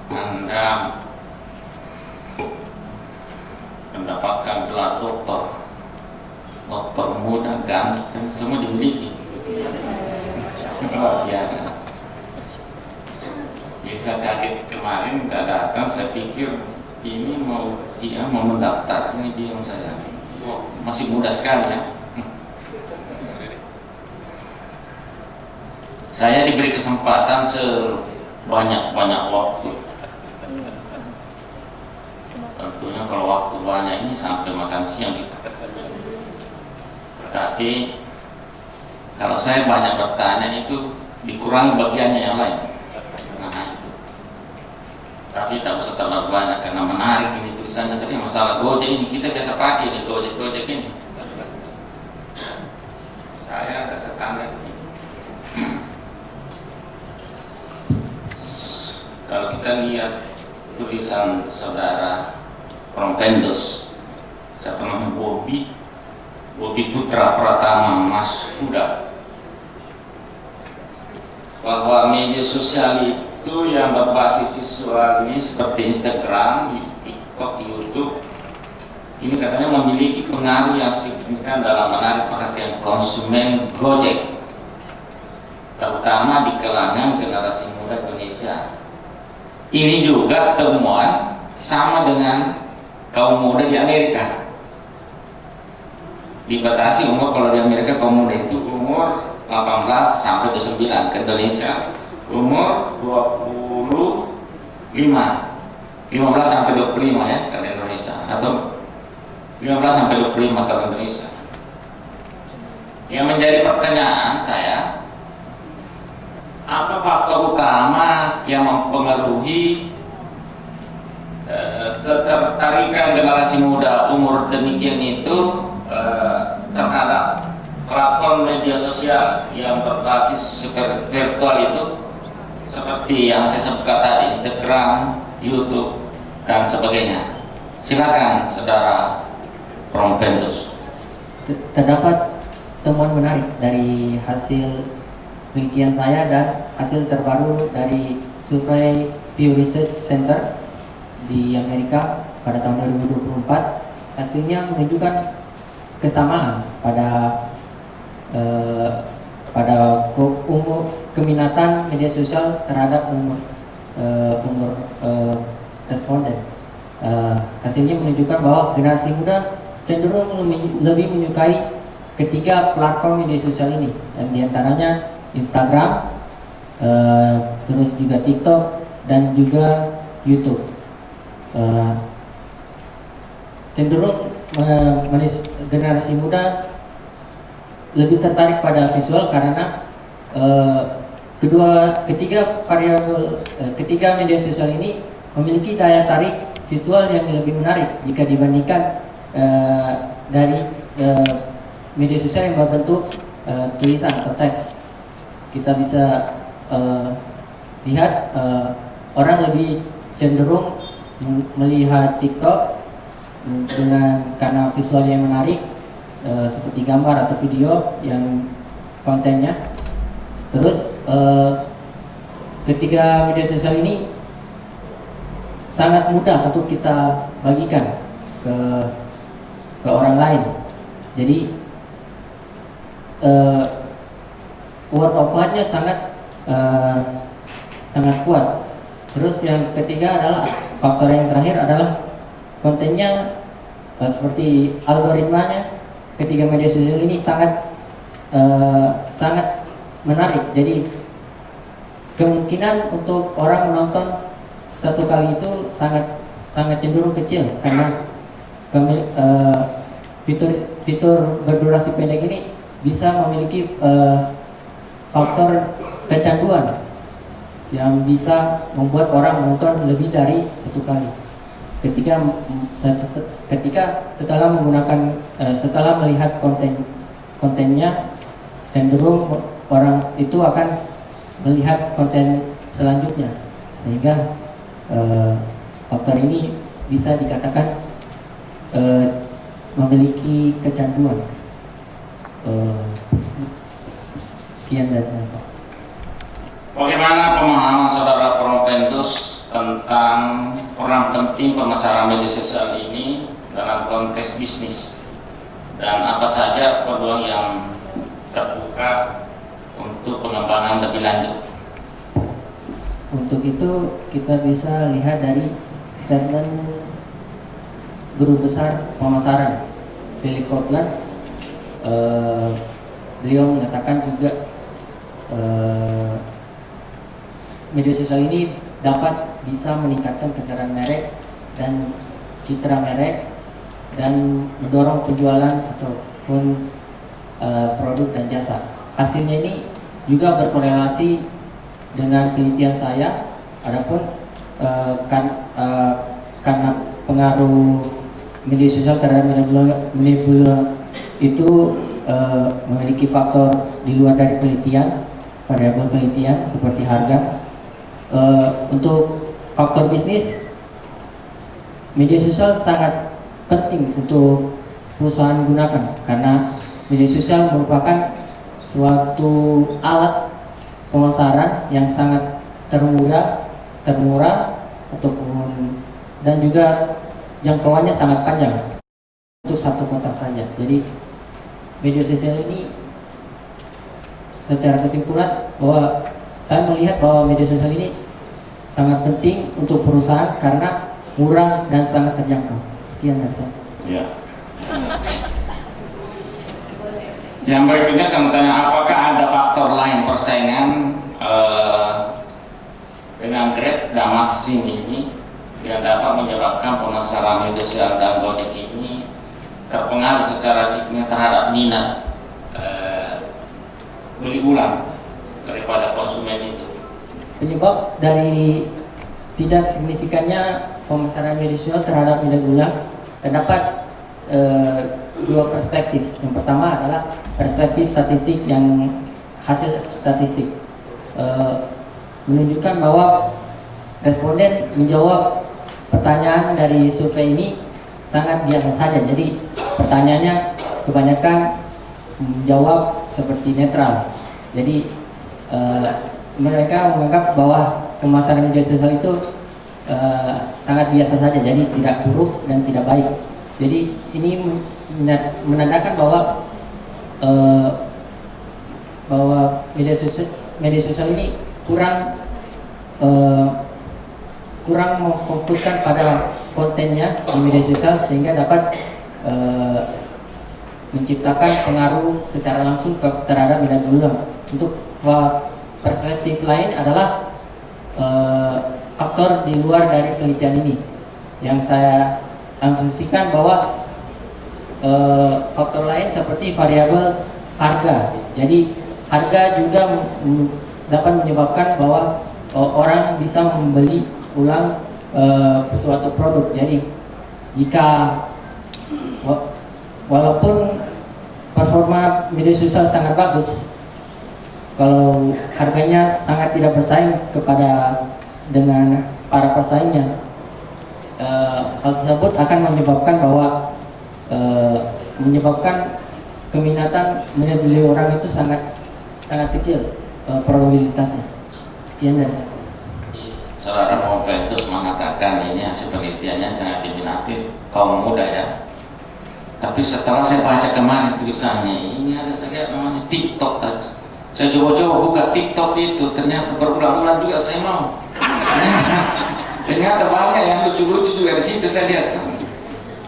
[SPEAKER 7] Anda mendapatkan gelar doktor muda, ganteng, semua dimiliki. Luar biasa. Bisa kaget kemarin nggak datang, saya pikir ini mau mendaftar, ini bingung saya. Oh, masih muda sekali ya. Saya diberi kesempatan sebanyak-banyak waktu. Tentunya kalau waktu banyak ini sampai makan siang kita. Tapi kalau saya banyak bertanya itu dikurangi bagiannya yang lain. Nah, tapi tak usah terlalu banyak karena menarik ini tulisannya. Jadi masalah Gojek ini kita biasa pakai nih Gojek ini. Saya ada standar di sini. Kalau kita lihat tulisan saudara Prompendos, siapa namanya Bobi Putra Pratama Mas Huda, bahwa media sosial itu yang berbasis visual ini seperti Instagram, TikTok, YouTube ini katanya memiliki pengaruh yang signifikan dalam menarik perhatian konsumen Gojek, terutama di kalangan generasi muda Indonesia. Ini juga temuan sama dengan kaum muda di Amerika. Dibatasi umur, kalau di Amerika kaum muda itu umur 18 sampai 29, ke Indonesia umur 15 sampai 25 ya kalau Indonesia, atau 15 sampai 25 kalau Indonesia. Yang menjadi pertanyaan saya, apa faktor utama yang mempengaruhi ketertarikan generasi muda umur demikian itu terhadap platform media sosial yang berbasis virtual itu, seperti yang saya sebutkan tadi, Instagram, YouTube, dan sebagainya? Silakan saudara Prompendos.
[SPEAKER 6] Terdapat temuan menarik dari hasil penelitian saya dan hasil terbaru dari survei Pew Research Center di Amerika pada tahun 2024. Hasilnya menunjukkan kesamaan pada keminatan media sosial terhadap umur responden. Hasilnya menunjukkan bahwa generasi muda cenderung lebih menyukai ketiga platform media sosial ini, dan diantaranya Instagram, terus juga TikTok, dan juga YouTube. Cenderung generasi muda lebih tertarik pada visual karena ketiga media sosial ini memiliki daya tarik visual yang lebih menarik jika dibandingkan dari media sosial yang berbentuk tulisan atau teks. Kita bisa lihat orang lebih cenderung melihat TikTok karena visualnya yang menarik, seperti gambar atau video yang kontennya. Terus ketiga media sosial ini sangat mudah untuk kita bagikan ke orang lain. Jadi word of mouth-nya sangat kuat. Terus yang ketiga adalah, faktor yang terakhir adalah kontennya, seperti algoritmanya. Ketiga media sosial ini sangat menarik. Jadi kemungkinan untuk orang menonton satu kali itu sangat cenderung kecil, karena fitur berdurasi pendek ini bisa memiliki faktor kecanduan yang bisa membuat orang menonton lebih dari satu kali. Setelah melihat kontennya, cenderung orang itu akan melihat konten selanjutnya, sehingga faktor ini bisa dikatakan memiliki kecanduan. Sekian dari saya, Pak.
[SPEAKER 7] Bagaimana pemahaman saudara Prompendos tentang peran penting pemasaran media sosial ini dalam konteks bisnis, dan apa saja peluang yang terbuka untuk pengembangan lebih lanjut.
[SPEAKER 6] Untuk itu kita bisa lihat dari statement Guru Besar Pemasaran Philip Kotler. Beliau mengatakan juga media sosial ini dapat bisa meningkatkan kesadaran merek dan citra merek dan mendorong penjualan ataupun produk dan jasa. Hasilnya ini juga berkorelasi dengan penelitian saya. Adapun karena pengaruh media sosial terhadap manipula itu memiliki faktor di luar dari penelitian, variabel penelitian seperti harga. Untuk faktor bisnis, media sosial sangat penting untuk perusahaan gunakan karena media sosial merupakan suatu alat pemasaran yang sangat termurah ataupun dan juga jangkauannya sangat panjang untuk satu kotak saja. Jadi media sosial ini secara kesimpulan bahwa saya melihat bahwa media sosial ini sangat penting untuk perusahaan karena murah dan sangat terjangkau. Sekian dari saya.
[SPEAKER 7] Ya. Yang berikutnya saya mau tanya, apakah ada faktor lain persaingan dengan Grab dan Maxim ini yang dapat menyebabkan pemasaran media sosial dan Gojek ini terpengaruh secara signifikan terhadap minat beli ulang daripada konsumen itu?
[SPEAKER 6] Penyebab dari tidak signifikannya pemasaran media sosial terhadap minat ulang terdapat dua perspektif. Yang pertama adalah perspektif statistik, yang hasil statistik menunjukkan bahwa responden menjawab pertanyaan dari survei ini sangat biasa saja. Jadi pertanyaannya kebanyakan menjawab seperti netral. Jadi mereka menganggap bahwa pemasaran media sosial itu sangat biasa saja, jadi tidak buruk dan tidak baik. Jadi ini menandakan bahwa media sosial ini kurang memfokuskan pada kontennya di media sosial sehingga dapat menciptakan pengaruh secara langsung terhadap minat ulang. Untuk perspektif lain adalah faktor di luar dari penelitian ini yang saya asumsikan bahwa faktor lain seperti variabel harga. Jadi harga juga dapat menyebabkan bahwa orang bisa membeli ulang suatu produk. Jadi jika walaupun performa media sosial sangat bagus, kalau harganya sangat tidak bersaing dengan para pesaingnya, hal tersebut akan menyebabkan keminatan membeli orang itu sangat kecil probabilitasnya. Sekian dari saya.
[SPEAKER 7] Saudara Profesor mengatakan ini hasil penelitiannya sangat diminati kaum muda ya. Tapi setelah saya baca kemarin tulisannya, ini ada saya lihat namanya TikTok. Saya coba-coba buka TikTok itu, ternyata berulang-ulang juga saya mau. Ternyata banyak yang lucu-lucu juga di situ saya lihat.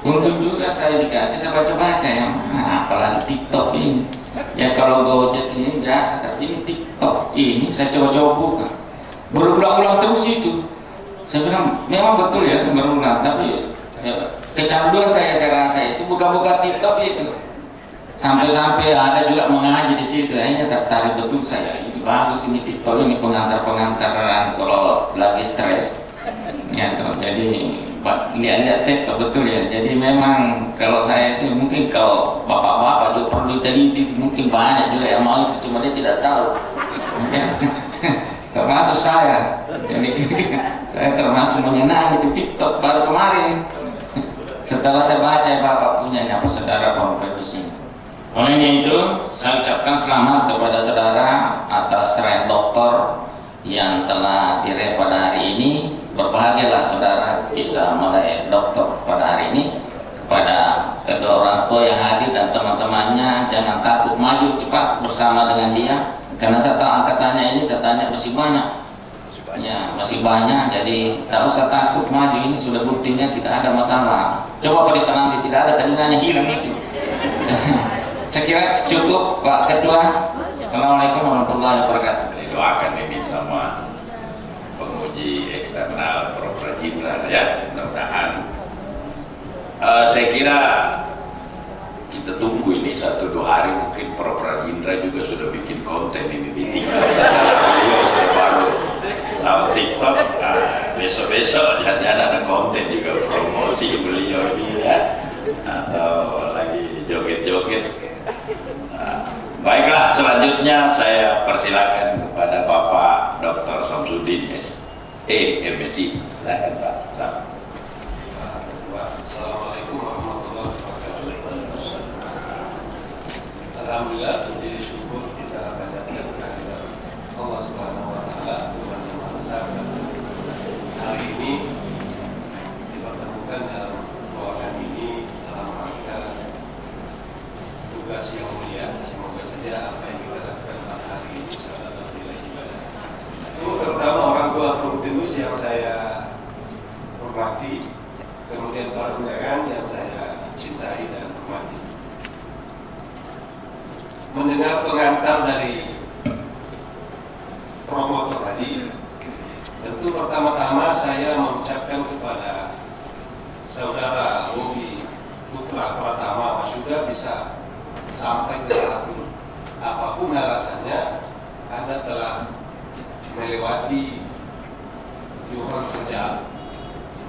[SPEAKER 7] Untung juga saya dikasih, saya baca-baca ya. Apalagi TikTok ini. Ya kalau Gojek ini biasa, tapi ini TikTok ini saya coba-coba buka. Berulang-ulang terus itu. Saya bilang memang betul ya berulang, tapi ya, kecanduan saya rasa itu buka-buka TikTok itu. Sampai-sampai ada juga mengaji di situ, akhirnya tertarik betul saya. Ini bagus ini TikTok ini pengantar-pengantaran kalau lagi stres. Ya, jadi lihat-lihat TikTok betul ya. Jadi memang kalau saya sih mungkin kalau bapak-bapak juga perlu teliti, mungkin banyak juga yang mau itu, cuma dia tidak tahu. Ya. Termasuk saya. Jadi saya termasuk menyenangi itu TikTok baru kemarin. Setelah saya baca bapak punya apa saudara Profesor ini. Olehnya itu, saya ucapkan selamat kepada saudara atas rank doktor yang telah diraih pada hari ini. Berbahagialah saudara bisa meraih doktor pada hari ini. kepada kedua orang tua yang hadir dan teman-temannya, jangan takut maju cepat bersama dengan dia, karena saya tahu angkatannya ini saya tanya masih banyak. Ya, masih banyak, jadi tak usah takut maju, ini sudah buktinya tidak ada masalah. Coba periksa nanti tidak ada, telinganya hilang itu. Saya kira cukup Pak Ketua. Assalamualaikum warahmatullahi wabarakatuh.
[SPEAKER 3] Doakan ini sama penguji eksternal Prof. Rajindra ya, mudah-mudahan. Saya kira kita tunggu ini 1-2 hari, mungkin Prof. Rajindra juga sudah bikin konten ini di TikTok. Beliau sudah baru tahu TikTok, besok-besok jangan ada konten juga promosi beliau ini ya, atau lagi joget-joget. Baiklah, selanjutnya saya persilakan kepada Bapak Dr. Samsudin MSI. Silakan Pak.
[SPEAKER 8] Assalamualaikum warahmatullahi wabarakatuh. Alhamdulillah, menjadi syukur kita panjatkan kehadiran Allah Subhanahu wa taala, Tuhan yang Maha Esa. Hari ini dipertemukan dalam ruangan ini dalam rangka tugas yang mulia. Semoga saja apa yang kita lakukan pada hari ini adalah nilai ibadah. Itu terutama orang tua Prof. yang saya hormati, kemudian para undangan yang saya cintai dan hormati. Mendengar pengantar dari promotor tadi, tentu pertama-tama saya mengucapkan kepada saudara Bobi Putra Pratama sudah bisa sampai ke tahap ini. Apapun alasannya, Anda telah melewati jurusan kerja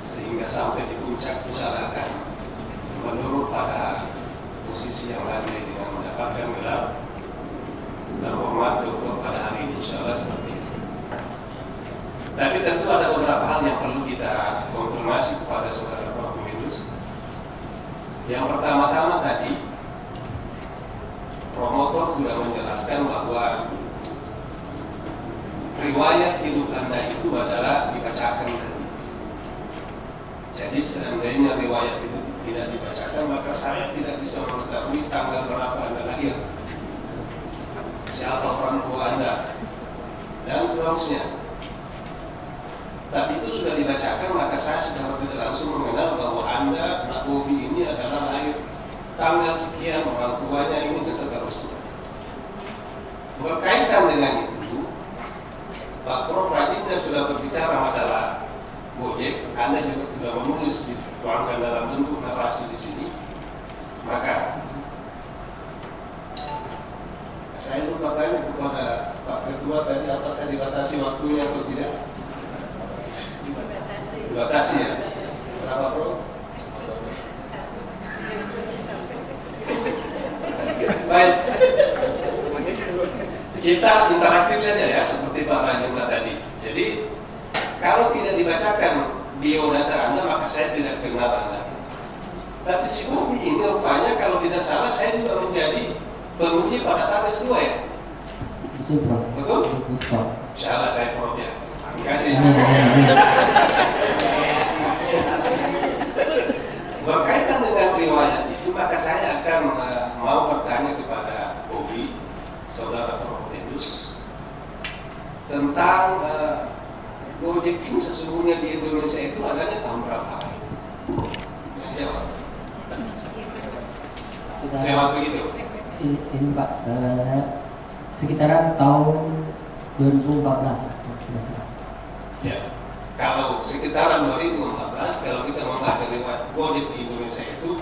[SPEAKER 8] sehingga sampai di puncak usahakan menurut pada posisi yang lain dengan mendapatkan gelar terhormat doktor pada hari ini, insyaallah seperti itu. Tapi tentu ada beberapa hal yang perlu kita konfirmasi kepada saudara Prof. Yang pertama-tama tadi promotor sudah menjelaskan bahwa riwayat hidup Anda itu adalah dibacakan tadi. Jadi seandainya riwayat itu tidak dibacakan, maka saya tidak bisa mengetahui tanggal berapa Anda lahir, siapa orang tua Anda, dan seterusnya. Tapi itu sudah dibacakan, maka saya secara tidak langsung mengenal bahwa Anda, Pak Bobi ini adalah lahir tanggal sekian, orang tuanya ini, dan seterusnya. Berkaitan dengan itu, Pak Prof. Rajindra sudah berbicara masalah Gojek, Anda juga sudah menulis dituangkan dalam bentuk narasi di sini. Maka saya lupa tanya kepada Pak Ketua tadi, apa saya dibatasi waktunya atau tidak? Dibatasi ya? Berapa Prof? Baik, kita interaktif saja ya, seperti Pak Rajindra tadi. Jadi kalau tidak dibacakan biodata Anda, maka saya tidak kenal Anda. Tapi si Bobi ini rupanya kalau tidak salah saya juga menjadi penguji pada saat S2 ya?
[SPEAKER 6] Betul, Prof.
[SPEAKER 8] Betul?
[SPEAKER 6] Betul.
[SPEAKER 8] Insyaallah saya Prof ya. Terima kasih. Berkaitan dengan riwayat itu, maka saya akan mau bertanya kepada Bobi, saudara Prof. tentang Gojek ini sesungguhnya di Indonesia itu adanya tahun berapa? Yang jawab. Lewat begitu.
[SPEAKER 6] Ini Pak, sekitaran tahun 2014.
[SPEAKER 8] Ya. Kalau sekitaran 2014, kalau kita membahas lewat Gojek di Indonesia itu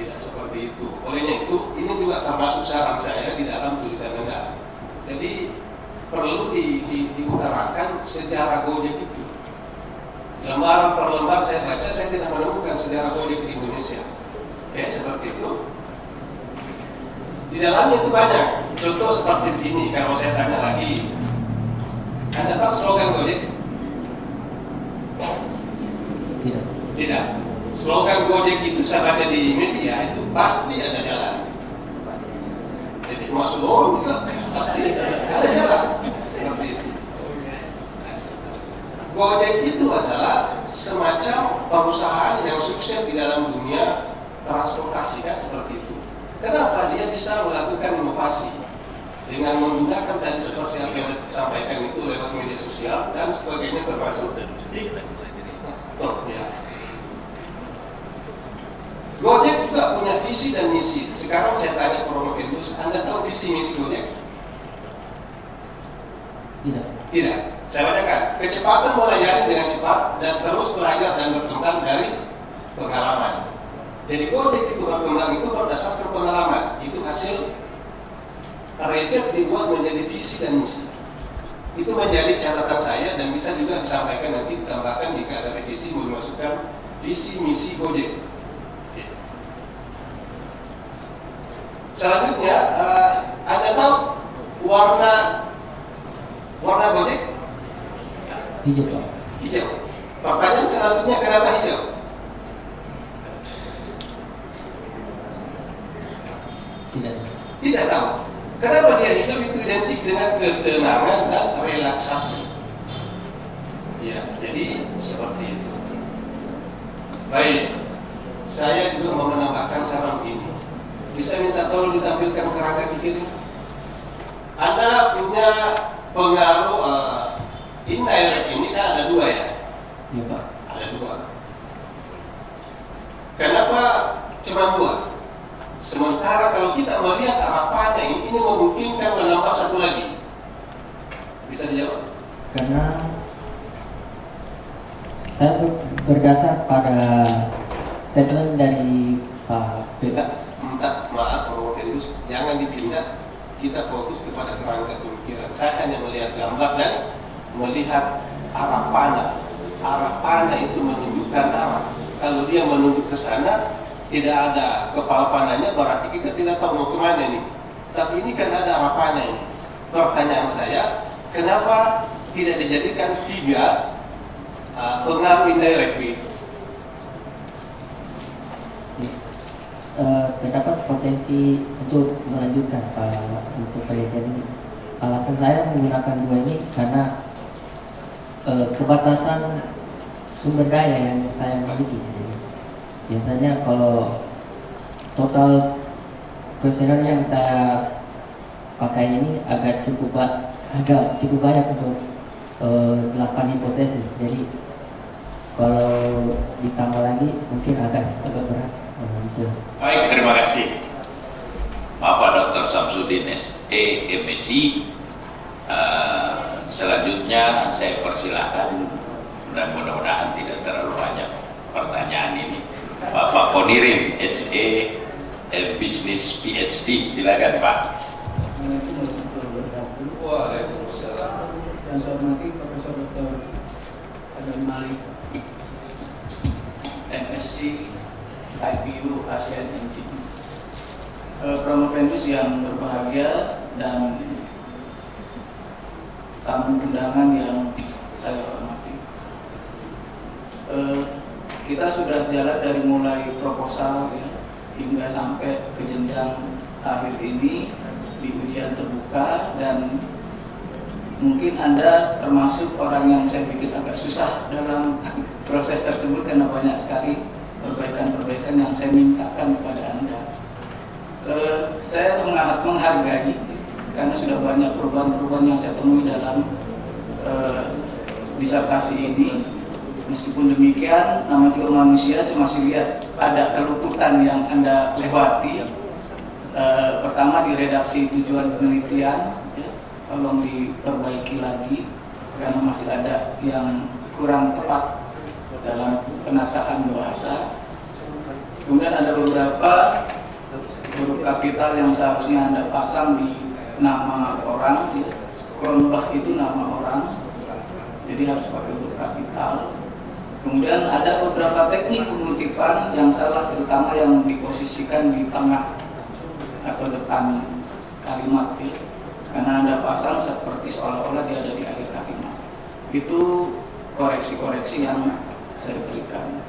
[SPEAKER 8] tidak seperti itu. Olehnya itu, ini juga termasuk saran saya di dalam tulisan Anda. Jadi perlu diutarakan sejarah Gojek itu. Lembaran per lembar saya baca, saya tidak menemukan sejarah Gojek di Indonesia. Ya, seperti itu. Di dalamnya itu banyak. Contoh seperti ini, kalau saya tanya lagi, Anda tahu slogan Gojek?
[SPEAKER 6] Tidak.
[SPEAKER 8] Tidak. Slogan Gojek itu saya baca di media itu pasti ada jalan. Jadi masuk lorong juga pasti ada jalan. Seperti itu. Gojek itu adalah semacam perusahaan yang sukses di dalam dunia transportasi kan seperti itu. Kenapa dia bisa melakukan inovasi dengan menggunakan tadi seperti yang saya sampaikan itu lewat media sosial dan sebagainya termasuk TikTok ya. Gojek juga punya visi dan misi. Sekarang saya tanya Prof. Endus, Anda tahu visi misi Gojek?
[SPEAKER 6] Tidak.
[SPEAKER 8] Tidak. Saya bacakan. Kecepatan melayani dengan cepat dan terus belajar dan berkembang dari pengalaman. Jadi Gojek itu berkembang itu berdasarkan pengalaman. Itu hasil riset dibuat menjadi visi dan misi. Itu menjadi catatan saya dan bisa juga disampaikan nanti ditambahkan jika ada revisi memasukkan visi misi Gojek. Selanjutnya, Anda tahu warna Gojek?
[SPEAKER 6] Hijau, Pak.
[SPEAKER 8] Hijau. Pertanyaan selanjutnya, kenapa hijau? Tidak tahu. Kenapa dia hijau? Itu identik dengan ketenangan dan relaksasi. Ya, jadi seperti itu. Baik, saya juga mau menambahkan saran ini. Bisa minta tolong ditampilkan kerangka pikir. Anda punya pengaruh indirect ini kan ada dua ya?
[SPEAKER 6] Iya, Pak.
[SPEAKER 8] Ada dua. Kenapa cuma dua? Sementara kalau kita melihat arapannya ini memungkinkan menambah satu lagi. Bisa dijawab?
[SPEAKER 6] Karena saya berdasar pada statement dari Pak
[SPEAKER 8] Kita minta maaf Prof. Endus, jangan dipindah. Kita fokus kepada kerangka pemikiran. Saya hanya melihat gambar dan melihat arah panah. Arah panah itu menunjukkan arah. Kalau dia menunjuk ke sana, tidak ada kepala panahnya, berarti kita tidak tahu mau kemana nih. Tapi ini kan ada arah panah ini. Pertanyaan saya, kenapa tidak dijadikan tiga pengaruh indirect itu?
[SPEAKER 6] Terdapat potensi untuk melanjutkan untuk penelitian ini. Alasan saya menggunakan dua ini karena kebatasan sumber daya yang saya miliki. Biasanya kalau total kuesioner yang saya pakai ini agak cukup banyak untuk 8 hipotesis. Jadi kalau ditambah lagi mungkin agak berat.
[SPEAKER 3] Baik, terima kasih Bapak Dr. Samsudin SE MSI. Selanjutnya saya persilahkan dan mudah-mudahan tidak terlalu banyak pertanyaan ini. Bapak Poniring SE Business PhD, silakan Pak.
[SPEAKER 8] Waalaikumsalam.
[SPEAKER 9] Yang saya hormati Profesor Dr. Adam Malik, MSc IPU ASEAN Engineering. Promovendus yang berbahagia dan tamu undangan yang saya hormati. Kita sudah jalan dari mulai proposal ya, hingga sampai ke jenjang akhir ini di ujian terbuka, dan mungkin Anda termasuk orang yang saya bikin agak susah dalam proses tersebut karena banyak sekali perbaikan-perbaikan yang saya mintakan kepada Anda. Saya menghargai karena sudah banyak perubahan-perubahan yang saya temui dalam disertasi ini. Meskipun demikian, nama juga manusia, saya masih lihat ada keluputan yang Anda lewati. Pertama di redaksi tujuan penelitian, ya, tolong diperbaiki lagi karena masih ada yang kurang tepat dalam penataan bahasa. Kemudian ada beberapa huruf kapital yang seharusnya Anda pasang di nama orang, ya. Kronbach itu nama orang, jadi harus pakai huruf kapital. Kemudian ada beberapa teknik pengutipan yang salah, terutama yang diposisikan di tengah atau depan kalimat, ya. Karena Anda pasang seperti seolah-olah dia ada di akhir kalimat. Itu koreksi-koreksi yang saya berikan.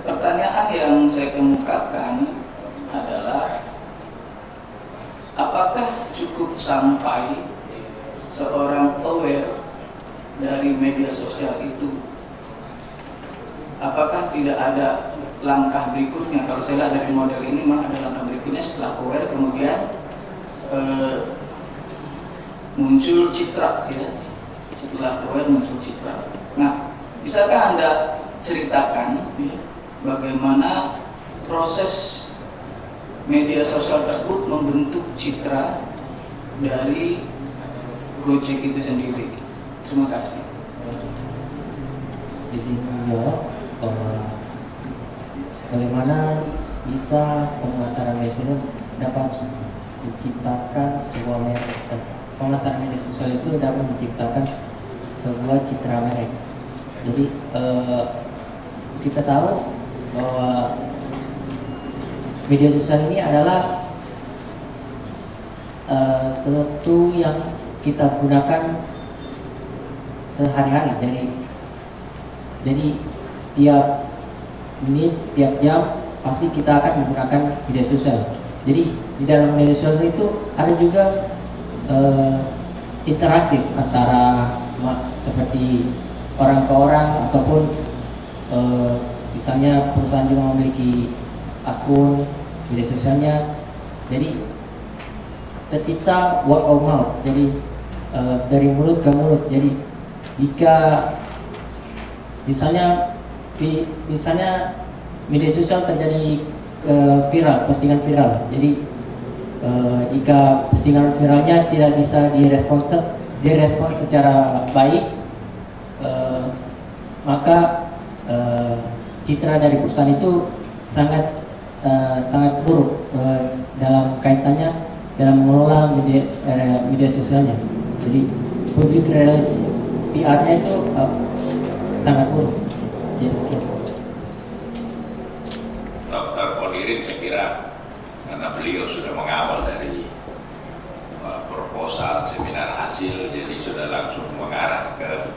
[SPEAKER 9] Pertanyaan yang saya kemukakan adalah, apakah cukup sampai seorang aware dari media sosial itu, apakah tidak ada langkah berikutnya? Kalau saya lihat dari model ini memang ada langkah berikutnya setelah aware, kemudian muncul citra, ya. Setelah aware muncul citra. Nah, bisakah Anda ceritakan ya, bagaimana proses media sosial tersebut membentuk citra dari Gojek itu sendiri? Terima kasih.
[SPEAKER 6] Izin menjawab bahwa bagaimana bisa pemasaran media sosial dapat menciptakan sebuah merek. Pemasaran media sosial itu dapat menciptakan sebuah citra merek. Jadi kita tahu bahwa media sosial ini adalah sesuatu yang kita gunakan sehari-hari. Jadi setiap menit, setiap jam pasti kita akan menggunakan media sosial. Jadi di dalam media sosial itu ada juga interaktif antara seperti orang ke orang, ataupun misalnya perusahaan juga memiliki akun media sosialnya. Jadi tercipta word of mouth, jadi dari mulut ke mulut. Jadi jika misalnya media sosial terjadi viral, postingan viral. Jadi jika postingan viralnya tidak bisa direspons secara baik, maka citra dari perusahaan itu sangat buruk dalam kaitannya dalam mengelola media sosialnya. Jadi public relation PR-nya itu sangat buruk.
[SPEAKER 3] Dr. Ponirin, saya kira karena beliau sudah mengawal dari proposal seminar hasil, jadi sudah langsung mengarah ke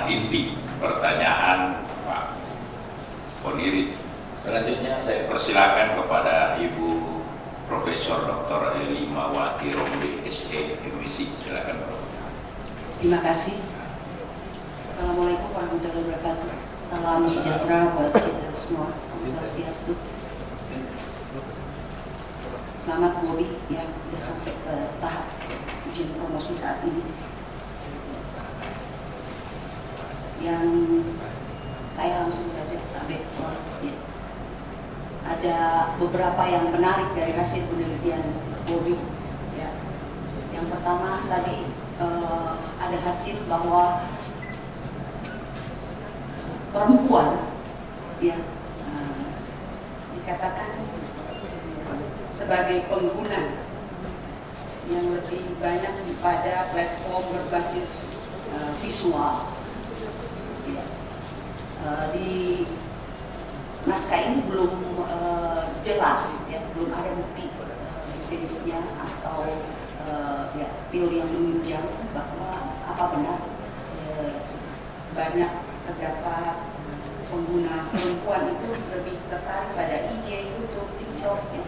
[SPEAKER 3] inti pertanyaan Pak Ponirin. Selanjutnya saya persilakan kepada Ibu Profesor Dr. Elimawati Romli, SE, MSc. Silakan Pak.
[SPEAKER 10] Terima kasih. Assalamualaikum warahmatullahi wabarakatuh. Salam sejahtera buat kita semua. Swastiastu. Selamat Bobi yang sudah sampai ke tahap ujian promosi saat ini. Yang saya langsung saja ya. Ada beberapa yang menarik dari hasil penelitian Bobi. Ya. Yang pertama tadi ada hasil bahwa perempuan ya dikatakan sebagai pengguna yang lebih banyak pada platform berbasis visual. Ya. Di naskah ini belum jelas, ya, belum ada bukti empirisnya atau ya, teori yang menunjang bahwa apa benar banyak terdapat pengguna perempuan itu lebih tertarik pada IG, YouTube, TikTok, ya.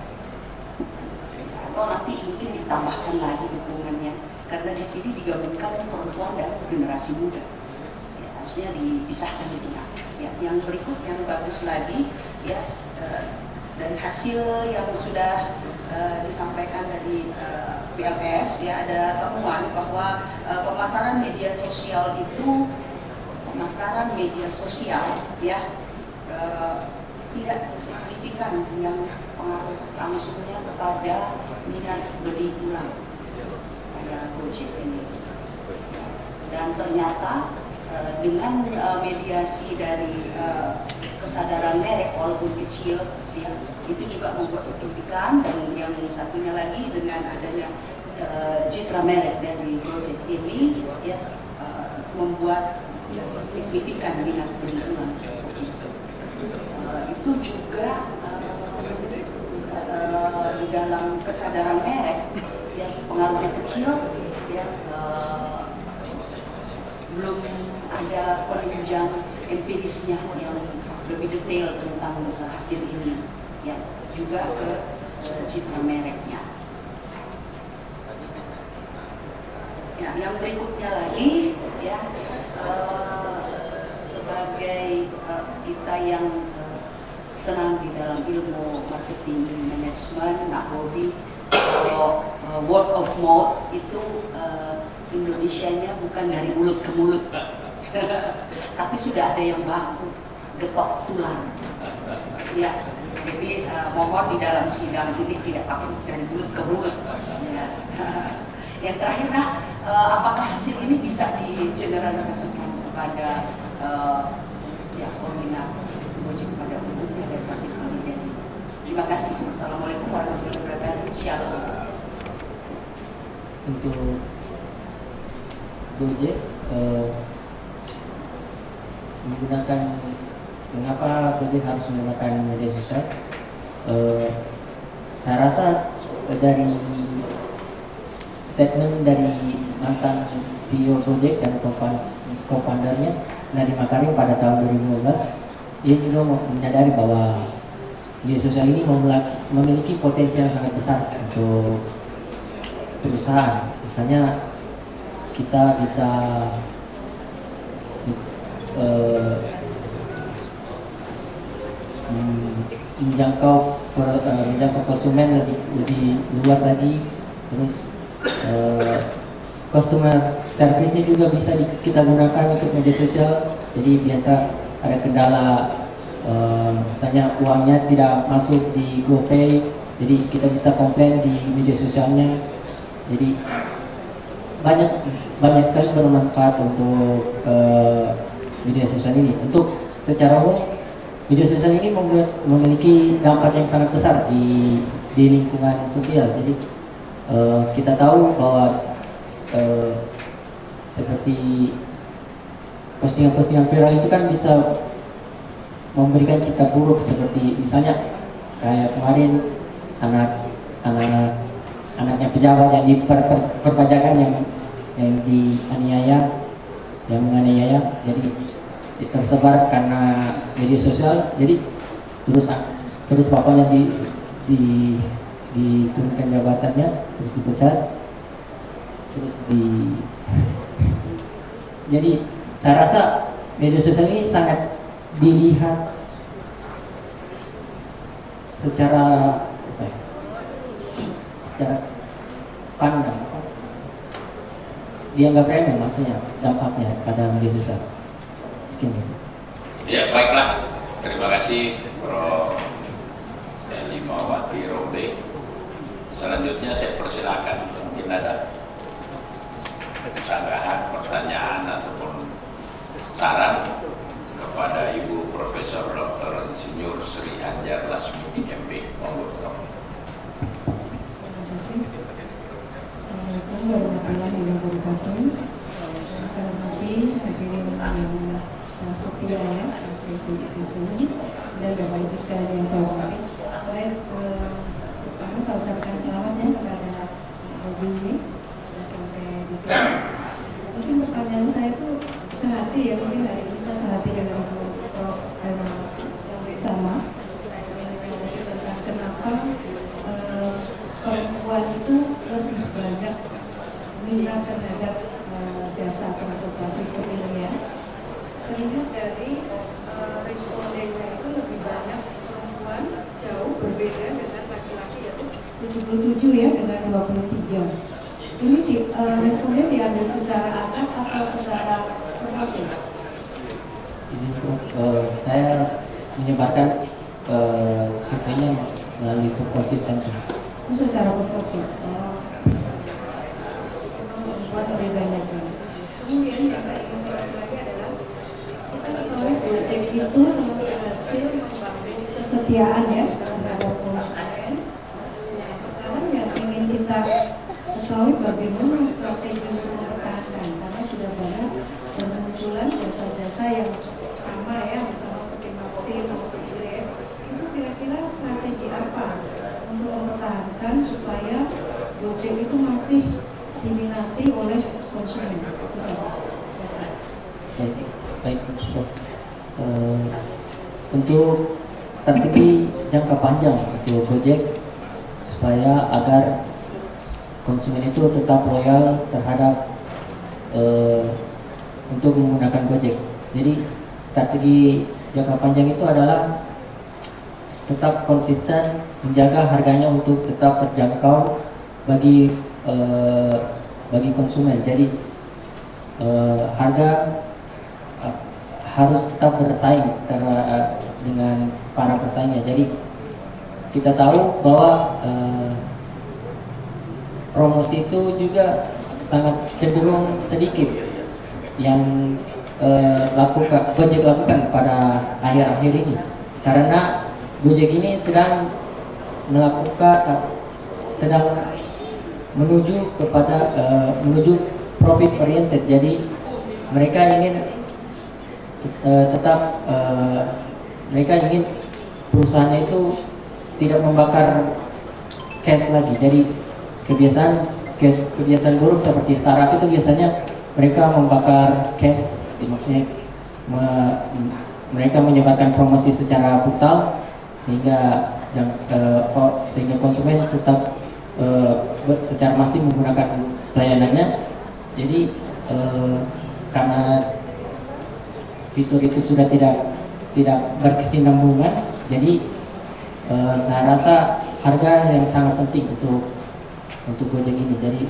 [SPEAKER 10] Atau nanti mungkin ditambahkan lagi dukungannya karena di sini digabungkan perempuan dan generasi muda. Ya, harusnya dipisahkan itu. Ya, yang berikut yang bagus lagi ya dari hasil yang sudah disampaikan dari PLPS ya ada temuan bahwa pemasaran media sosial ya tidak signifikan yang pengaruh langsungnya kepada minat beli ulang pada Gojek ini. Dan ternyata dengan mediasi dari kesadaran merek walaupun kecil ya, itu juga membuat signifikan. Dan yang satunya lagi dengan adanya citra merek dari Gojek ini ya membuat signifikan minat beli ulang. Itu juga di dalam kesadaran merek yang pengaruhnya kecil ya belum ada penunjang empirisnya yang lebih detail tentang hasil ini ya juga ke citra mereknya. Ya, yang berikutnya lagi ya sebagai kita yang senang di dalam ilmu marketing manajemen, nak hobi, kalau word of mouth itu Indonesianya bukan dari mulut ke mulut, tapi sudah ada yang baku, getok tulang. Ya, jadi mohon di dalam sidang ini tidak pakai dari mulut ke mulut. Ya. Yang terakhir, Nak, apakah hasil ini bisa digeneralisasikan kepada ya koordinator Gojek pada umumnya dan fasilitasnya? Terima kasih. Assalamualaikum warahmatullahi wabarakatuh. Shalom.
[SPEAKER 6] Untuk Gojek menggunakan, mengapa Gojek harus menggunakan media sosial? Saya rasa dari statement dari mantan CEO Gojek dan co-foundernya Nadiem Makarim pada tahun 2015, dia juga menyadari bahwa media sosial ini memiliki potensi yang sangat besar untuk perusahaan. Misalnya kita bisa menjangkau konsumen lebih luas lagi. Terus customer service-nya juga bisa kita gunakan untuk media sosial. Jadi biasa ada kendala, misalnya uangnya tidak masuk di GoPay, jadi kita bisa komplain di media sosialnya. Jadi banyak sekali bermanfaat untuk media sosial ini. Untuk secara umum, media sosial ini memiliki dampak yang sangat besar di lingkungan sosial. Jadi kita tahu bahwa seperti postingan-postingan viral itu kan bisa memberikan cita buruk, seperti misalnya kayak kemarin anaknya pejabat yang di perpajakan yang menganiaya, jadi tersebar karena media sosial. Jadi terus bapaknya diturunkan jabatannya, terus dipecat, terus jadi saya rasa media sosial ini sangat dilihat secara pandang, dianggap remeh maksudnya dampaknya pada media sosial. Sekian.
[SPEAKER 3] Ya baiklah, terima kasih Prof. Elimawati Robe. Selanjutnya saya persilakan, mungkin ada sanggahan, pertanyaan ataupun saran kepada Ibu Profesor Dr. Insinyur Sri Anjar Lasmini MB. Monggo, Prof.
[SPEAKER 5] Terima kasih. Assalamualaikum warahmatullahi wabarakatuh. Saya hormati hadirin yang setia ya, masih di sini, dan Bapak Ibu sekalian yang saya hormati. Baik, pertama saya ucapkan selamat ya kepada Bobi ini sudah sampai di sini. Mungkin pertanyaan saya itu sehati ya, mungkin hari ini saya sehati dengan Prof. yang bersama. Saya ingin tentang kenapa perempuan itu lebih banyak minat terhadap jasa transportasi seperti ini ya. Terlihat dari respondennya itu lebih banyak perempuan, jauh berbeda dengan laki-laki, yaitu 77 ya dengan 23. Ini responden diambil secara angka atau secara proporsi?
[SPEAKER 6] Izin saya menyebarkan surveinya melalui proporsi saja.
[SPEAKER 5] Secara proporsi. Perempuan lebih banyak. Kemudian yang saya ingin soroti lagi adalah kita ketahui Gojek itu berhasil membangun kesetiaan ya terhadap konsumen. Nah, sekarang yang ingin kita ketahui bagaimana strategi untuk mempertahankan, karena sudah banyak bermunculan jasa-jasa yang sama ya, misalnya seperti Maxim, Grab. Itu kira-kira strategi apa untuk mempertahankan supaya Gojek itu masih diminati oleh konsumen? Bisa.
[SPEAKER 6] Baik. Untuk strategi jangka panjang untuk Gojek supaya agar konsumen itu tetap loyal terhadap untuk menggunakan Gojek. Jadi strategi jangka panjang itu adalah tetap konsisten menjaga harganya untuk tetap terjangkau bagi konsumen. Jadi harga harus tetap bersaing dengan para pesaingnya. Jadi kita tahu bahwa promosi itu juga sangat cenderung sedikit yang Gojek lakukan pada akhir-akhir ini, karena Gojek ini sedang menuju profit oriented. Jadi mereka ingin mereka ingin perusahaannya itu tidak membakar cash lagi. Jadi kebiasaan buruk seperti startup itu biasanya mereka membakar cash, maksudnya mereka menyebarkan promosi secara brutal sehingga konsumen tetap secara masif menggunakan pelayanannya. Jadi karena fitur itu sudah tidak berkesinambungan, jadi saya rasa harga yang sangat penting untuk Gojek ini. Jadi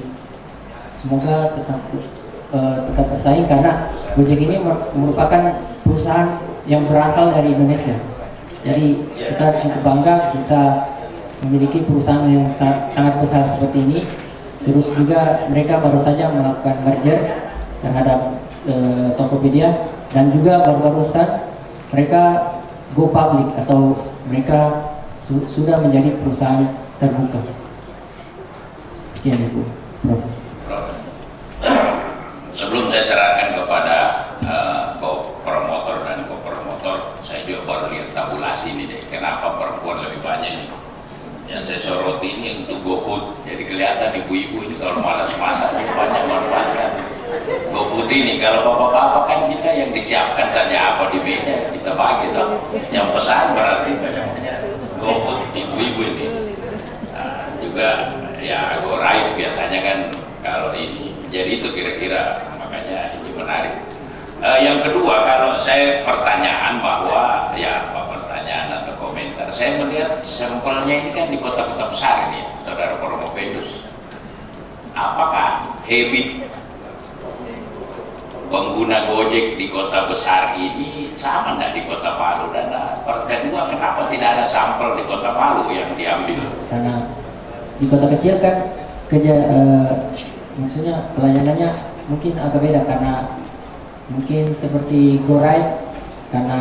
[SPEAKER 6] semoga tetap bersaing, karena Gojek ini merupakan perusahaan yang berasal dari Indonesia. Jadi kita cukup bangga bisa memiliki perusahaan yang sangat besar seperti ini. Terus juga mereka baru saja melakukan merger terhadap Tokopedia, dan juga baru-barusan mereka go public atau mereka sudah menjadi perusahaan terbuka. Sekian Ibu Prof.
[SPEAKER 3] Sebelum saya serahkan kepada promotor dan co-promotor, saya juga baru lihat tabulasi ini deh, kenapa perempuan lebih banyak ini. Yang saya soroti ini untuk GoFood, jadi kelihatan ibu-ibu ini kalau malas masak banyak manfaatkan GoFood ini. Kalau bapak-bapak kan kita yang disiapkan saja apa di meja kita bagi loh. Yang pesan berarti banyak-banyak GoFood ibu-ibu ini. Nah, juga ya GoRide biasanya kan kalau ini. Jadi itu kira-kira, makanya ini menarik. Yang kedua, kalau saya pertanyaan bahwa ya pertanyaan atau komentar, saya melihat sampelnya ini kan di kota-kota besar ini, Saudara Promopedus. Apakah habit pengguna Gojek di kota besar ini sama enggak di kota Palu? Dan kedua, kenapa tidak ada sampel di kota Palu yang diambil?
[SPEAKER 6] Karena di kota kecil kan maksudnya pelayanannya mungkin agak beda, karena mungkin seperti GoRide karena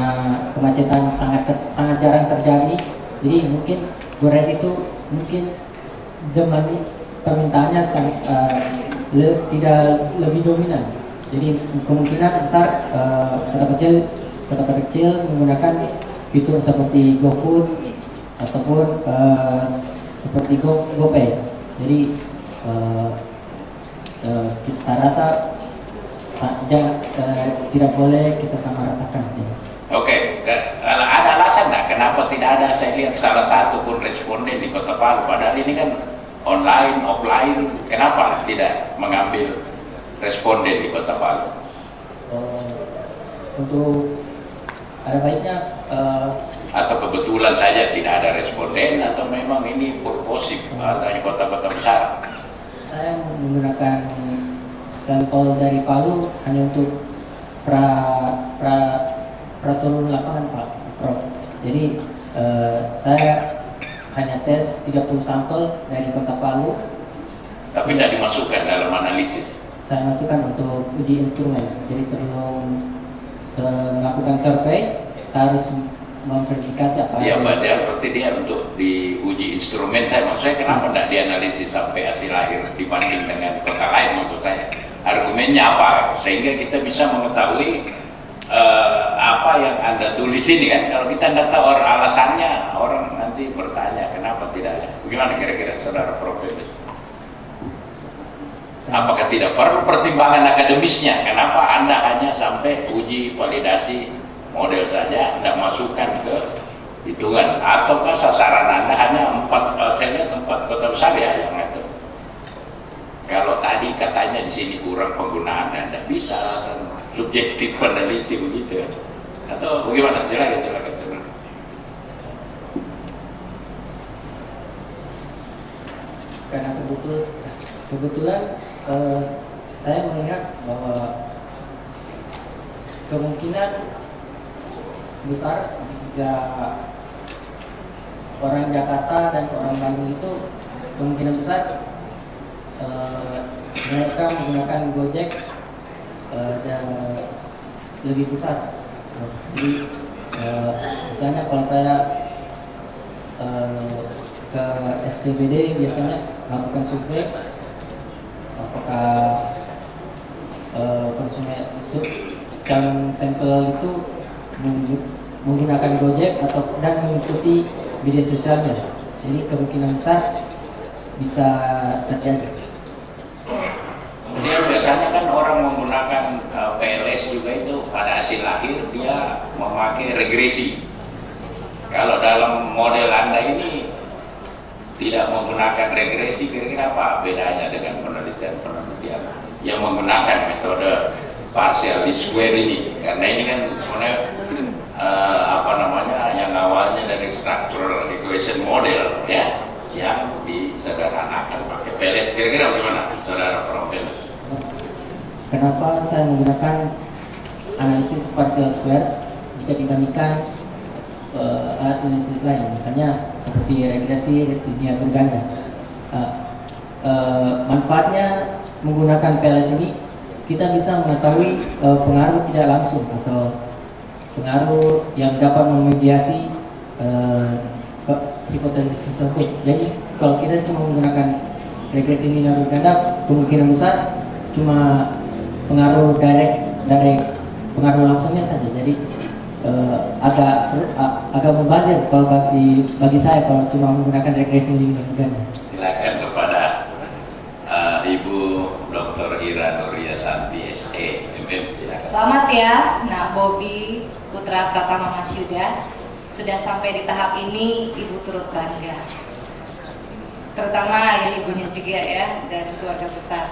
[SPEAKER 6] kemacetan sangat jarang terjadi. Jadi mungkin GoRide itu mungkin permintaannya tidak lebih dominan. Jadi kemungkinan besar kota kecil menggunakan fitur seperti GoFood ataupun seperti GoPay. Jadi saya rasa tidak boleh kita samaratakan.
[SPEAKER 3] Oke, ada alasan nggak kenapa tidak ada? Saya lihat salah satu pun responden di Kota Palu, padahal ini kan online, offline, kenapa tidak mengambil responden di Kota Palu?
[SPEAKER 6] Untuk ada baiknya
[SPEAKER 3] atau kebetulan saja tidak ada responden, atau memang ini purposif adanya kota-kota besar?
[SPEAKER 6] Saya menggunakan sampel dari Palu hanya untuk peraturan lapangan Pak Prof. Jadi saya hanya tes 30 sampel dari kota Palu.
[SPEAKER 3] Tapi tidak dimasukkan dalam analisis?
[SPEAKER 6] Saya masukkan untuk uji instrumen. Jadi sebelum melakukan survei, saya harus memverifikasi apa
[SPEAKER 3] ya Mbak, berarti dia untuk diuji instrumen. Maksud saya kenapa tidak dianalisis sampai hasil akhir dibanding dengan kota lain? Maksud saya argumennya apa, sehingga kita bisa mengetahui apa yang Anda tulis ini kan. Kalau kita tidak tahu alasannya, orang nanti bertanya kenapa tidak ada. Bagaimana kira-kira Saudara Profesor? Apakah tidak perlu pertimbangan akademisnya? Kenapa Anda hanya sampai uji validasi model saja, tidak masukkan ke hitungan? Ataukah sasaran Anda hanya 4 kota besar ya yang itu? Kalau tadi katanya di sini kurang penggunaan, tidak bisa alasan subjektif peneliti begitu ya. Atau bagaimana? Silakan.
[SPEAKER 6] Karena kebetulan saya melihat bahwa kemungkinan besar jika orang Jakarta dan orang Bandung itu kemungkinan besar mereka menggunakan Gojek dan lebih besar. Jadi misalnya kalau saya ke SCBD biasanya melakukan survei apakah konsumen calon sampel itu menggunakan Gojek atau dan mengikuti media sosialnya. Jadi kemungkinan besar bisa terjadi.
[SPEAKER 3] Kemudian biasanya kan orang menggunakan PLS juga itu pada hasil akhir dia memakai regresi. Kalau dalam model Anda ini tidak menggunakan regresi, kira-kira apa bedanya dengan penelitian yang menggunakan metode partial least square ini? Karena ini kan sebenarnya yang awalnya dari structural equation model ya, yang disederhanakan pakai PLS. Kira-kira bagaimana, saudara Profesor?
[SPEAKER 6] Kenapa saya menggunakan analisis partial square jika dibandingkan alat analisis lain, misalnya seperti regresi linear berganda? Manfaatnya menggunakan PLS ini, kita bisa mengetahui pengaruh tidak langsung atau pengaruh yang dapat memediasi hipotesis tersebut. Jadi kalau kita cuma menggunakan regresi linear berganda, kemungkinan besar cuma pengaruh direct pengaruh langsungnya saja. Jadi agak membazir kalau bagi saya kalau cuma menggunakan regresi linear berganda.
[SPEAKER 3] Silakan kepada Ibu Dr. Ira Nuria Santi SE.
[SPEAKER 11] Selamat ya, Nak Bobi Putra Pratama Mas Yuda. Sudah sampai di tahap ini, Ibu turut bangga. Terutama yang ibunya juga ya, dan keluarga besar.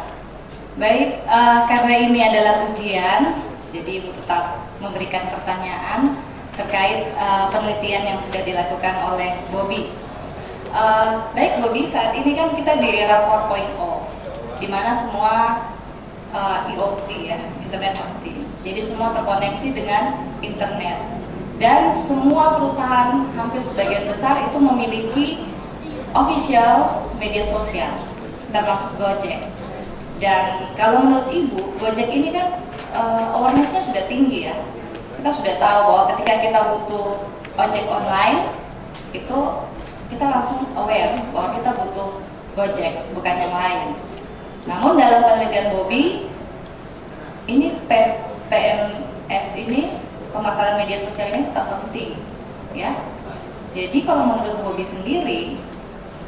[SPEAKER 11] Baik, karena ini adalah ujian, jadi Ibu tetap memberikan pertanyaan terkait penelitian yang sudah dilakukan oleh Bobi. Baik Bobi, saat ini kan kita di era 4.0, di mana semua IoT ya, Internet of Things. Jadi semua terkoneksi dengan internet. Dan semua perusahaan hampir sebagian besar itu memiliki official media sosial, termasuk Gojek. Dan kalau menurut Ibu, Gojek ini kan awareness-nya sudah tinggi ya. Kita sudah tahu bahwa ketika kita butuh ojek online, itu kita langsung aware bahwa kita butuh Gojek, bukan yang lain. Namun dalam penelitian Bobi, ini PMS ini, pemasaran media sosial ini tetap penting, ya. Jadi kalau menurut Bobi sendiri,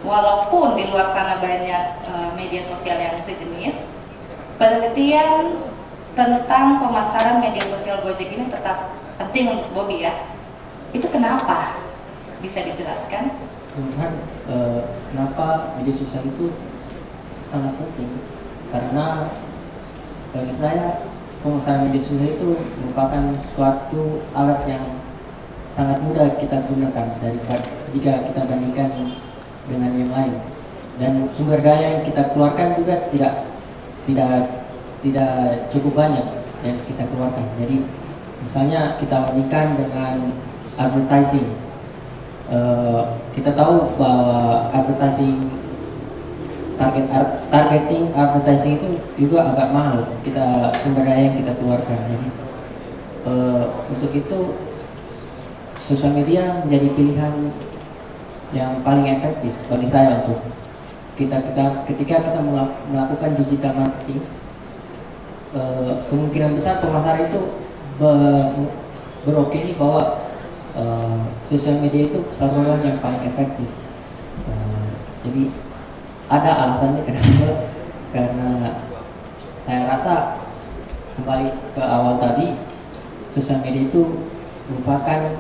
[SPEAKER 11] walaupun di luar sana banyak media sosial yang sejenis, penelitian tentang pemasaran media sosial Gojek ini tetap penting untuk Bobi ya. Itu kenapa? Bisa dijelaskan?
[SPEAKER 6] Kenapa media sosial itu sangat penting? Karena bagi saya pemasaran media sosial itu merupakan suatu alat yang sangat mudah kita gunakan daripada jika kita bandingkan dengan yang lain, dan sumber daya yang kita keluarkan juga tidak cukup banyak yang kita keluarkan. Jadi misalnya kita bandingkan dengan advertising, kita tahu bahwa targeting advertising itu juga agak mahal, sumber daya yang kita keluarkan. Jadi untuk itu sosial media menjadi pilihan yang paling efektif bagi saya untuk ketika kita melakukan digital marketing. Kemungkinan besar pemasar itu beropini bahwa sosial media itu saluran yang paling efektif. Jadi ada alasannya kenapa? Karena saya rasa kembali ke awal tadi, sosial media itu merupakan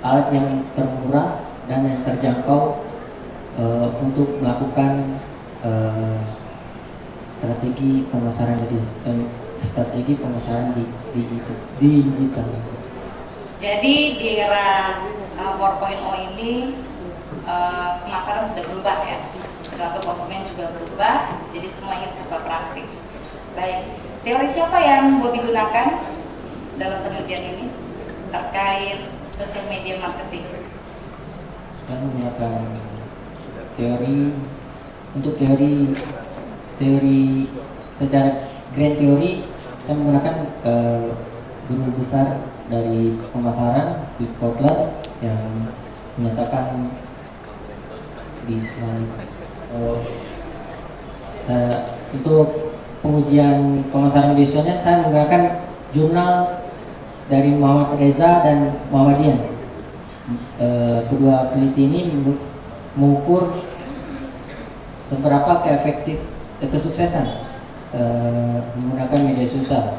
[SPEAKER 6] alat yang termurah dan yang terjangkau untuk melakukan strategi pemasaran digital.
[SPEAKER 11] Jadi di era 4.0 ini pemasaran sudah berubah ya, perilaku konsumen juga berubah, jadi semua ingin serba praktik. Baik, teori siapa yang Bobi gunakan dalam penelitian ini terkait social media marketing?
[SPEAKER 6] Saya menggunakan teori secara grand teori. Saya menggunakan guru besar dari pemasaran di Kotler yang menyatakan di slide untuk pengujian pemasaran digitalnya saya menggunakan jurnal dari Muhammad Reza dan Muhammadian. Kedua peneliti ini mengukur seberapa kesuksesan menggunakan media sosial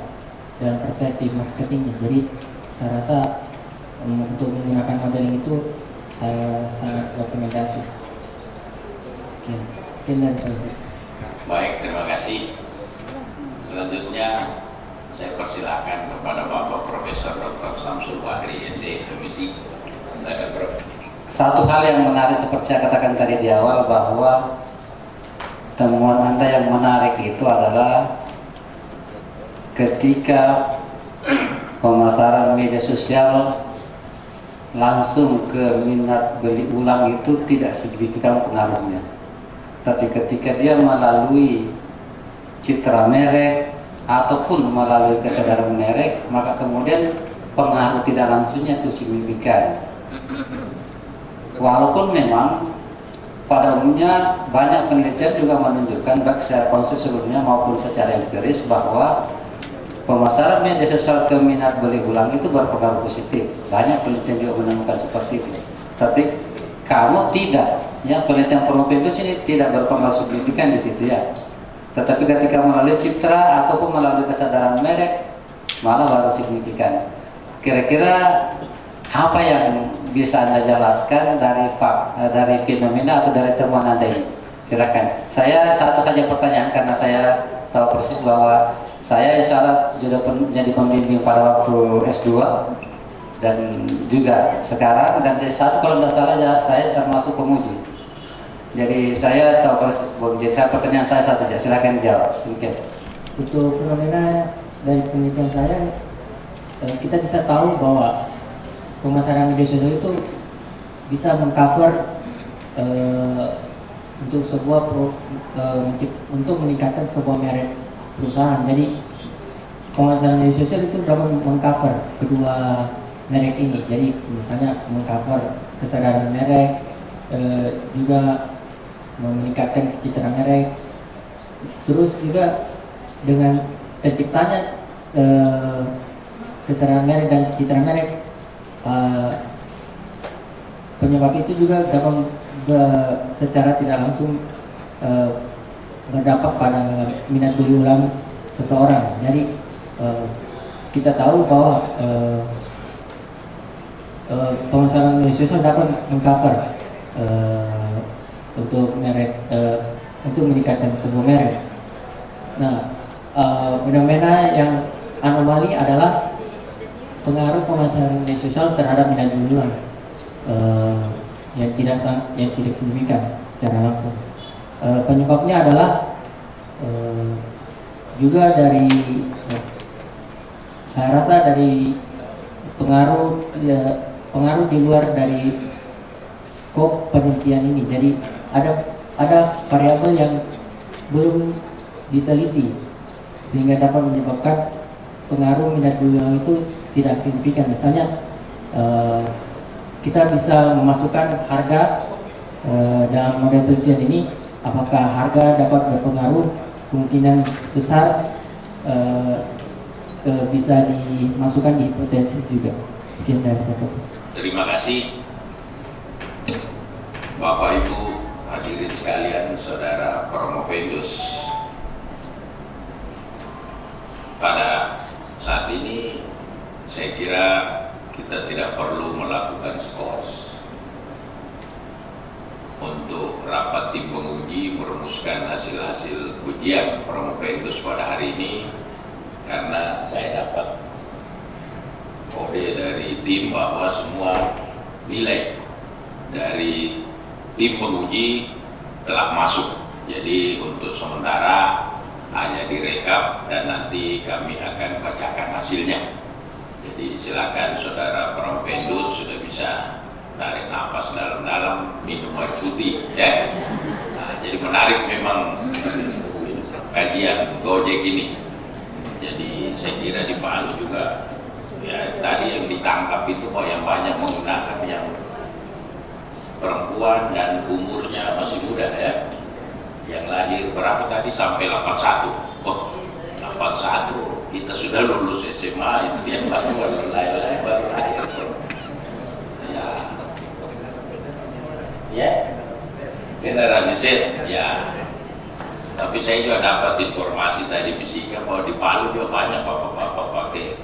[SPEAKER 6] dalam perspektif marketingnya. Jadi saya rasa untuk menggunakan modeling itu saya sangat rekomendasi. Sekian dari saya.
[SPEAKER 3] Baik, terima kasih. Selanjutnya saya persilakan kepada Bapak Profesor Dr. Samsul Bahri, SE Komisi.
[SPEAKER 4] Satu hal yang menarik seperti saya katakan tadi di awal, bahwa temuan Anda yang menarik itu adalah ketika pemasaran media sosial langsung ke minat beli ulang itu tidak signifikan pengaruhnya. Tapi ketika dia melalui citra merek ataupun melalui kesadaran merek, maka kemudian pengaruh tidak langsungnya itu signifikan. Walaupun memang pada umumnya banyak penelitian juga menunjukkan baik secara konsep sebelumnya maupun secara empiris bahwa pemasaran media sosial ke minat beli ulang itu berpengaruh positif. Banyak penelitian juga menemukan seperti itu. Tapi kamu tidak, ya, penelitian Prometheus ini tidak berpengaruh signifikan di situ ya. Tetapi ketika melalui citra ataupun melalui kesadaran merek malah baru signifikan. Kira-kira apa yang bisa Anda jelaskan dari fenomena atau dari temuan Anda ini? Silakan. Saya satu saja pertanyaan karena saya tahu persis bahwa saya insya Allah juga menjadi pembimbing pada waktu S2 dan juga sekarang, dan satu kalau tidak salah saya termasuk penguji. Jadi saya tahu persis. Jadi saya pertanyaan saya satu saja, silakan dijawab. Okay.
[SPEAKER 6] Untuk fenomena dari penelitian saya, kita bisa tahu bahwa pemasaran media sosial itu bisa mengcover untuk sebuah untuk meningkatkan sebuah merek perusahaan. Jadi pemasaran media sosial itu dapat mengcover kedua merek ini. Jadi misalnya mengcover kesadaran merek, juga meningkatkan citra merek. Terus juga dengan terciptanya kesadaran merek dan citra merek, penyebab itu juga dapat secara tidak langsung berdampak pada minat beli ulang seseorang. Jadi kita tahu bahwa pemasaran media sosial dapat mengcover untuk merek, untuk meningkatkan sebuah merek. Nah, fenomena yang anomali adalah pengaruh pemasaran media sosial terhadap minat beli ulang yang tidak signifikan secara langsung. Penyebabnya adalah juga dari saya rasa dari pengaruh di luar dari skop penelitian ini. Jadi ada variabel yang belum diteliti sehingga dapat menyebabkan pengaruh minat beli ulang itu tidak signifikan. Misalnya kita bisa memasukkan harga dalam model penelitian ini. Apakah harga dapat berpengaruh? Kemungkinan besar bisa dimasukkan di hipotesis juga. Sekian dari saya.
[SPEAKER 3] Terima kasih Bapak Ibu hadirin sekalian, Saudara Prometheus. Pada saat ini saya kira kita tidak perlu melakukan skors untuk rapat tim penguji merumuskan merumuskan hasil-hasil ujian Promovendus pada hari ini, karena saya dapat kode dari tim bahwa semua nilai dari tim penguji telah masuk. Jadi untuk sementara hanya direkap dan nanti kami akan bacakan hasilnya. Jadi silakan saudara Promovendus sudah bisa tarik nafas dalam-dalam, minum air putih, ya. Nah, jadi menarik memang kajian Gojek ini. Jadi saya kira di Palu juga, ya tadi yang ditangkap itu kok yang banyak menggunakan yang perempuan dan umurnya masih muda, ya. Yang lahir berapa tadi, sampai 81. Oh, 81 kita sudah lulus SMA, itu yang baru lahir. Ya, generasi Z, ya. Tapi saya juga dapat informasi tadi Bisika bahwa di Palu juga banyak bapak-bapak pakai.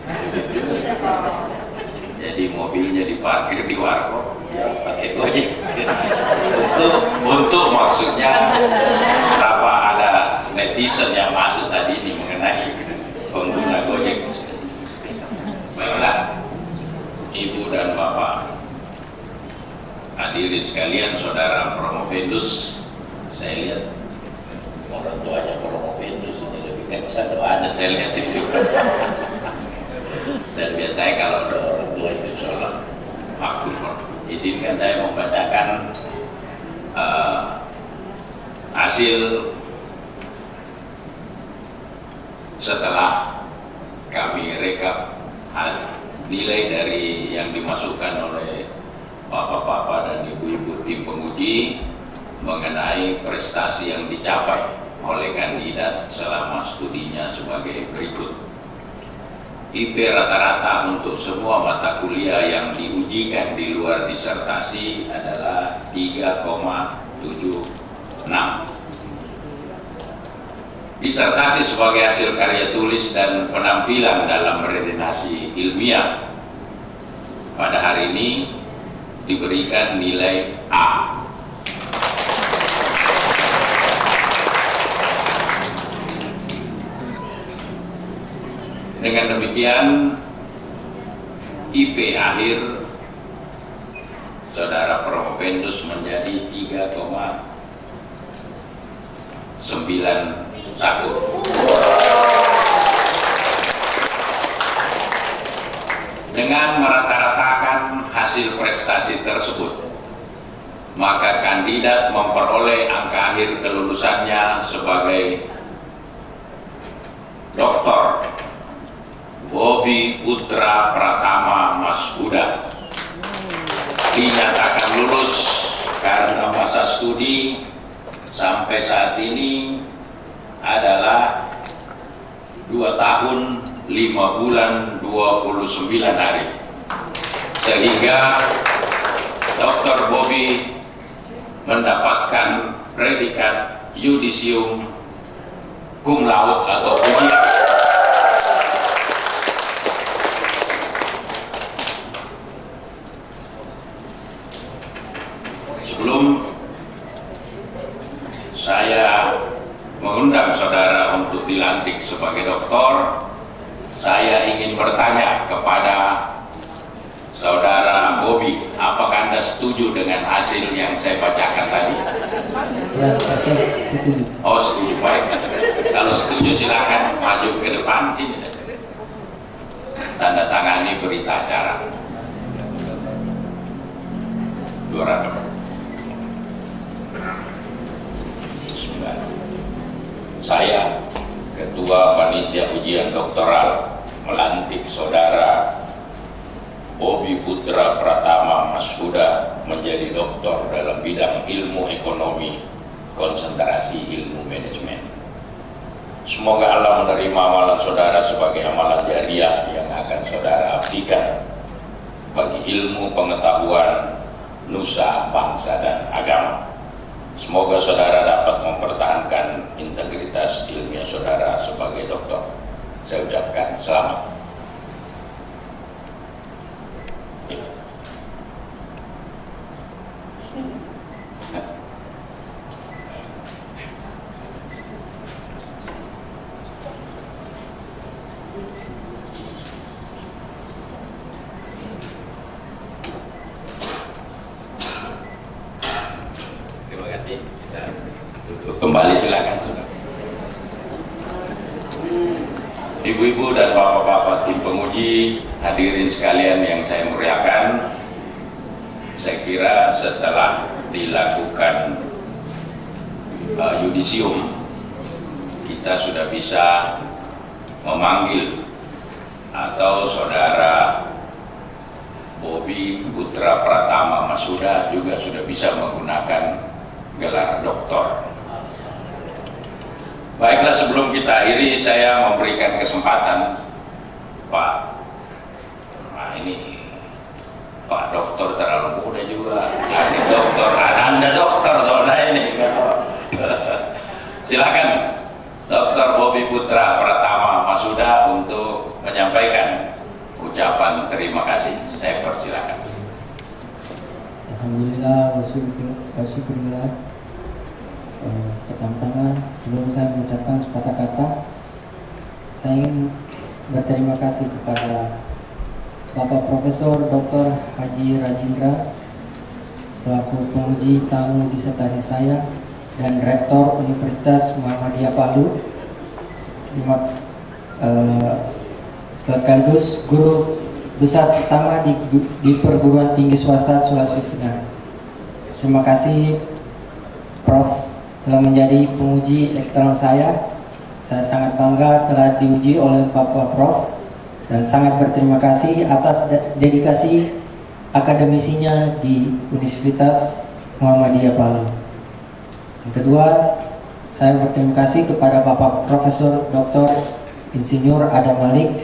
[SPEAKER 3] Jadi mobilnya diparkir di warkop, ya, pakai Gojek. Untuk maksudnya berapa ada netizen yang masuk tadi ini mengenai pengguna Gojek. Baiklah, Ibu dan Bapak hadirin sekalian, saudara Promovendus, saya lihat orang tuanya Promovendus ini lebih kencang doanya, saya lihat itu. Dan biasanya kalau ada orang tua itu sholat makbul. Izinkan saya membacakan hasil setelah kami rekap nilai dari yang dimasukkan oleh bapak-bapak dan ibu-ibu tim penguji mengenai prestasi yang dicapai oleh kandidat selama studinya sebagai berikut. IP rata-rata untuk semua mata kuliah yang diujikan di luar disertasi adalah 3,76. Disertasi sebagai hasil karya tulis dan penampilan dalam redenasi ilmiah pada hari ini diberikan nilai A. Dengan demikian IP akhir saudara Promovendus menjadi 3,91. Dengan merata-ratakan hasil prestasi tersebut, maka kandidat memperoleh angka akhir kelulusannya sebagai Dr. Bobi Putra Pratama Mas Huda. Dinyatakan lulus karena masa studi sampai saat ini adalah 2 tahun 5 bulan 29 hari, sehingga Dr. Bobi mendapatkan predikat yudisium cum laude atau ujian. Sebelum saya mengundang saudara untuk dilantik sebagai doktor, saya ingin bertanya kepada saudara Bobi, apakah Anda setuju dengan hasil yang saya bacakan tadi?
[SPEAKER 6] Ya, saya setuju.
[SPEAKER 3] Oh, setuju, baik. Kalau setuju silakan maju ke depan sini. Tanda tangani berita acara. Saya, Ketua Panitia Ujian Doktoral, melantik saudara Bobi Putra Pratama Mas Huda menjadi doktor dalam bidang ilmu ekonomi, konsentrasi ilmu manajemen. Semoga Allah menerima amalan saudara sebagai amalan jariah yang akan saudara abdikan bagi ilmu pengetahuan nusa, bangsa, dan agama. Semoga saudara dapat mempertahankan integritas ilmiah saudara sebagai doktor. Saya ucapkan selamat. hadirin sekalian yang saya muliakan, saya kira setelah dilakukan yudisium, kita sudah bisa memanggil atau saudara Bobi Putra Pratama Masuda juga sudah bisa menggunakan gelar doktor. Baiklah, sebelum kita akhiri, saya memberikan kesempatan Pak, nah ini Pak Doktor terlalu muda juga, adik doktor, Anda dokter soalnya ini. Silakan Dr. Bobi Putra Pratama Masuda untuk menyampaikan ucapan terima kasih. Saya persilakan.
[SPEAKER 6] Alhamdulillah, wasyukurillah. Pertama-tama, sebelum saya mengucapkan sepatah kata, saya ingin berterima kasih kepada Bapak Profesor Dr. Haji Rajendra selaku penguji tamu disertasi saya dan Rektor Universitas Muhammadiyah Palu, sekaligus guru besar pertama di perguruan tinggi swasta Sulawesi Tengah. Terima kasih Prof telah menjadi penguji eksternal saya. Saya sangat bangga telah diuji oleh Bapak Prof dan sangat berterima kasih atas dedikasi akademisinya di Universitas Muhammadiyah Palu. Yang kedua, saya berterima kasih kepada Bapak Profesor Dr. Insinyur Adam Malik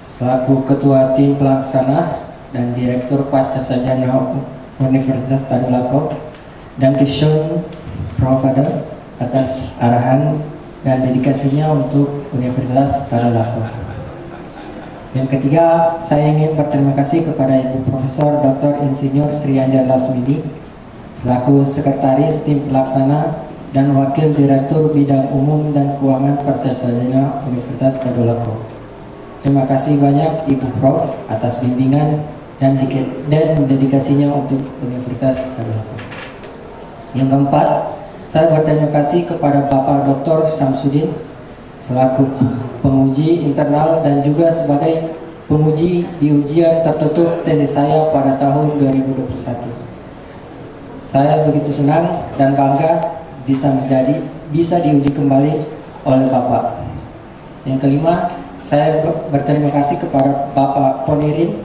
[SPEAKER 6] selaku Ketua Tim Pelaksana dan Direktur Pasca Sarjana Universitas Tadulako, dan Kishon Prof. Adam atas arahan dan dedikasinya untuk Universitas Tadulako. Yang ketiga, saya ingin berterima kasih kepada Ibu Profesor Dr. Insinyur Sri Andi Lasmini selaku Sekretaris Tim Pelaksana dan Wakil Direktur Bidang Umum dan Keuangan Pasca Sarjana Universitas Tadulako. Terima kasih banyak Ibu Prof atas bimbingan dan dedikasinya untuk Universitas Tadulako. Yang keempat, saya berterima kasih kepada Bapak Dr. Samsudin selaku penguji internal dan juga sebagai penguji di ujian tertutup tesis saya pada tahun 2021. Saya begitu senang dan bangga bisa diuji kembali oleh Bapak. Yang kelima, saya berterima kasih kepada Bapak Ponirin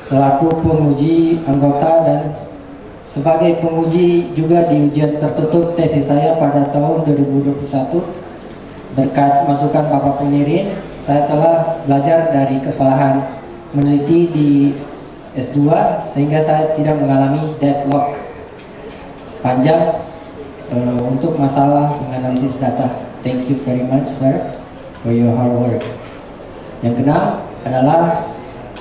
[SPEAKER 6] selaku penguji anggota dan sebagai penguji juga di ujian tertutup tesis saya pada tahun 2021. Berkat masukan Bapak Ponirin, saya telah belajar dari kesalahan meneliti di S2 sehingga saya tidak mengalami deadlock panjang untuk masalah menganalisis data. Thank you very much, sir, for your hard work. Yang keenam adalah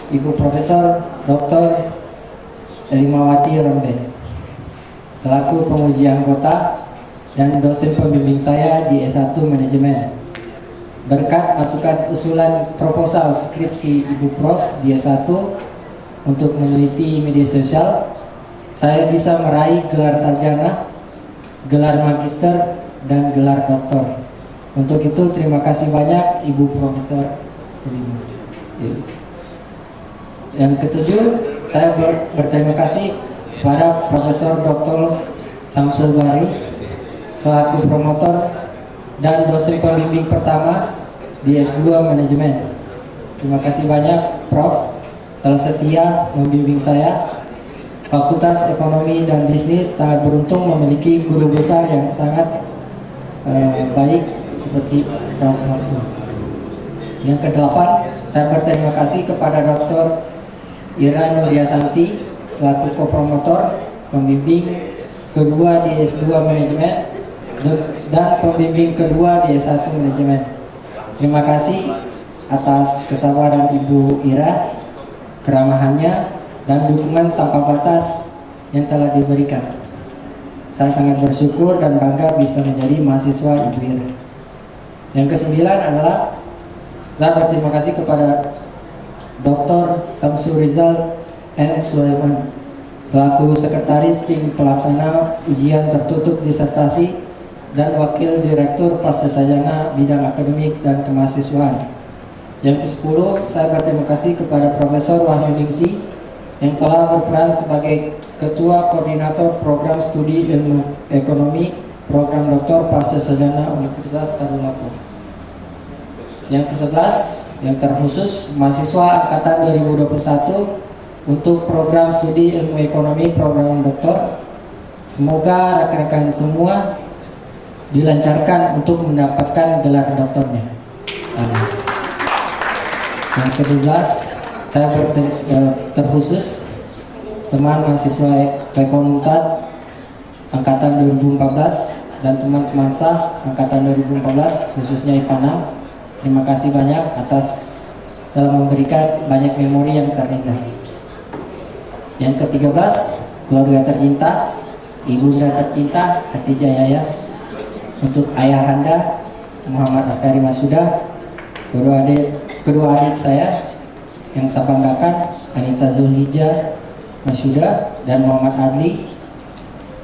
[SPEAKER 6] Ibu Profesor Dr. Elimawati Rombe selaku penguji anggota dan dosen pembimbing saya di S1 Manajemen. Berkat masukan usulan proposal skripsi Ibu Prof di S1 untuk meneliti media sosial, saya bisa meraih gelar sarjana, gelar magister, dan gelar doktor. Untuk itu terima kasih banyak Ibu Profesor. Yang ketujuh, saya berterima kasih kepada Profesor Dr. Samsul Bari selaku promotor dan dosen pembimbing pertama di S2 Manajemen. Terima kasih banyak Prof telah setia membimbing saya. Fakultas Ekonomi dan Bisnis sangat beruntung memiliki guru besar yang sangat baik seperti Prof. Samsul. Yang kedelapan, saya berterima kasih kepada Dr. Ira Nuryasanti selaku kopromotor pembimbing kedua di S2 Manajemen dan pembimbing kedua di S1 Manajemen. Terima kasih atas kesabaran Ibu Ira, keramahannya, dan dukungan tanpa batas yang telah diberikan. Saya sangat bersyukur dan bangga bisa menjadi mahasiswa Ibu Ira. Yang kesembilan adalah saya berterima kasih kepada Dr. Samsul Rizal M. Sulaiman selaku Sekretaris Tim Pelaksana Ujian Tertutup Disertasi dan Wakil Direktur Pasca Sarjana Bidang Akademik dan Kemahasiswaan. Yang ke-10, saya berterima kasih kepada Profesor Wahyuningsi yang telah berperan sebagai Ketua Koordinator Program Studi Ilmu Ekonomi Program Dr. Pasca Sarjana Universitas Tadulako. Yang ke-11, yang terkhusus mahasiswa angkatan 2021 untuk Program Studi Ilmu Ekonomi Program Doktor. Semoga rekan-rekan semua dilancarkan untuk mendapatkan gelar doktornya. Amin. Yang ke-12, saya terkhusus teman mahasiswa Fekonuntat angkatan 2014 dan teman semansa angkatan 2014 khususnya IPA 6. Terima kasih banyak atas telah memberikan banyak memori yang terindah. Yang ke-13, keluarga tercinta, ibunda tercinta Khatijah Yaya, untuk ayahanda Muhammad Askari Masuda, kedua adik saya yang saya banggakan Anita Zulhijjah Masuda dan Muhammad Adli,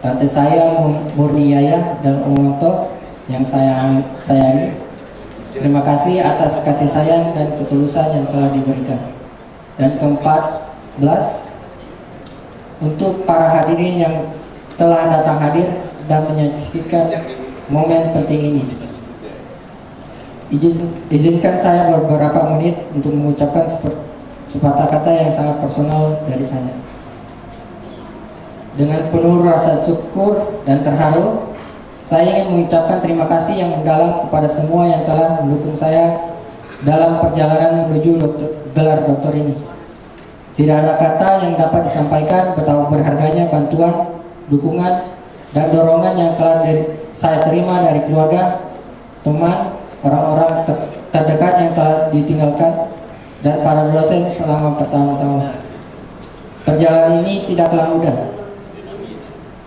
[SPEAKER 6] tante saya Murni Yaya dan Om Monto yang saya sayangi. Terima kasih atas kasih sayang dan ketulusan yang telah diberikan. Dan ke-14, untuk para hadirin yang telah datang hadir dan menyaksikan momen penting ini, izinkan saya beberapa menit untuk mengucapkan sepatah kata yang sangat personal dari saya. Dengan penuh rasa syukur dan terharu, saya ingin mengucapkan terima kasih yang mendalam kepada semua yang telah mendukung saya dalam perjalanan menuju gelar doktor ini. Tidak ada kata yang dapat disampaikan betapa berharganya bantuan, dukungan, dan dorongan yang telah saya terima dari keluarga, teman, orang-orang terdekat yang telah ditinggalkan, dan para dosen selama bertahun-tahun. Perjalanan ini tidaklah mudah.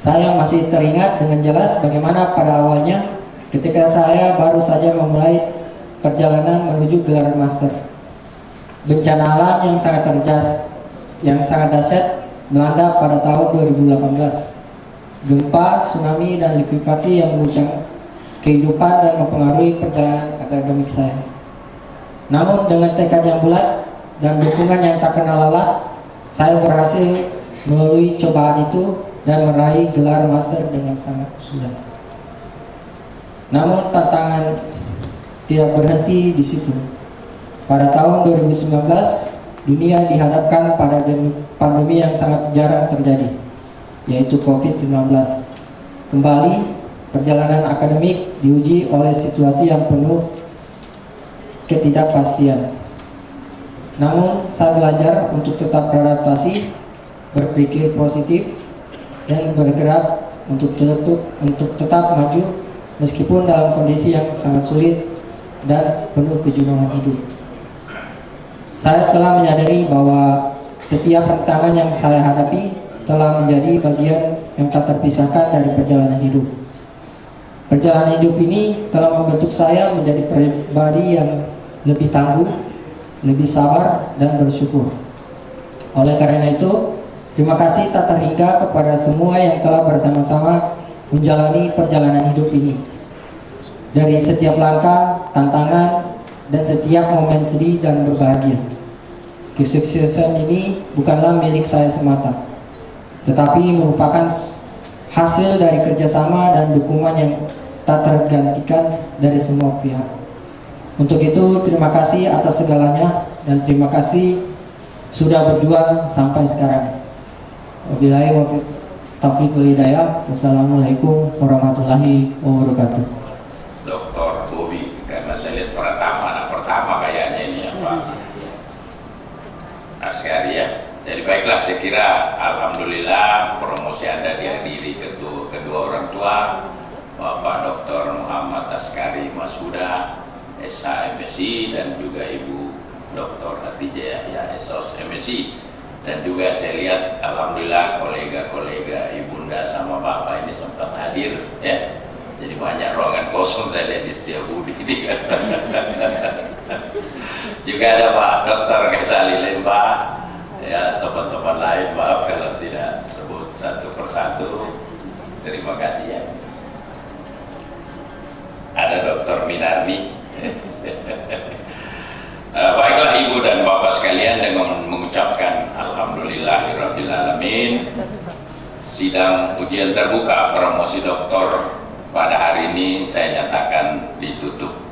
[SPEAKER 6] Saya masih teringat dengan jelas bagaimana pada awalnya ketika saya baru saja memulai perjalanan menuju gelar master. Bencana alam yang sangat dahsyat melanda pada tahun 2018. Gempa, tsunami, dan likuifaksi yang mengguncang kehidupan dan mempengaruhi perjalanan akademik saya. Namun dengan tekad yang bulat dan dukungan yang tak kenal lelah, saya berhasil melalui cobaan itu dan meraih gelar master dengan sangat sukses. Namun tantangan tidak berhenti di situ. Pada tahun 2019, dunia dihadapkan pada pandemi yang sangat jarang terjadi, yaitu COVID-19. Kembali, perjalanan akademik diuji oleh situasi yang penuh ketidakpastian. Namun, saya belajar untuk tetap beradaptasi, berpikir positif, dan bergerak untuk tetap maju meskipun dalam kondisi yang sangat sulit dan penuh kejenuhan hidup. Saya telah menyadari bahwa setiap rintangan yang saya hadapi telah menjadi bagian yang tak terpisahkan dari perjalanan hidup. Perjalanan hidup ini telah membentuk saya menjadi pribadi yang lebih tangguh, lebih sabar, dan bersyukur. Oleh karena itu, terima kasih tak terhingga kepada semua yang telah bersama-sama menjalani perjalanan hidup ini. Dari setiap langkah, tantangan, dan setiap momen sedih dan berbahagia. Kesuksesan ini bukanlah milik saya semata, tetapi merupakan hasil dari kerjasama dan dukungan yang tak tergantikan dari semua pihak. Untuk itu, terima kasih atas segalanya dan terima kasih sudah berjuang sampai sekarang. Wabillahi taufiq wal hidayah. Wassalamualaikum warahmatullahi wabarakatuh.
[SPEAKER 3] Dr. Bobi, karena saya lihat pertama kayaknya ini ya Pak Askari ya. Jadi baiklah, saya kira alhamdulillah promosi Anda dihadiri kedua orang tua, Bapak Dr. Muhammad Askari Masuda, SH MSI, dan juga Ibu Dr. Khatijah Yahya SOS MSI. Dan juga saya lihat alhamdulillah kolega-kolega ibunda sama bapak ini sempat hadir ya. Jadi banyak ruangan kosong saya lihat di Setiabudi ini kan. Juga ada Pak Dr. Ghazali Lemba ya, teman-teman lain, maaf kalau tidak sebut satu persatu. Terima kasih ya. Ada Dr. Minardi. Baik. sekalian, dengan mengucapkan Alhamdulillahirrabbilalamin, sidang ujian terbuka promosi doktor pada hari ini saya nyatakan ditutup.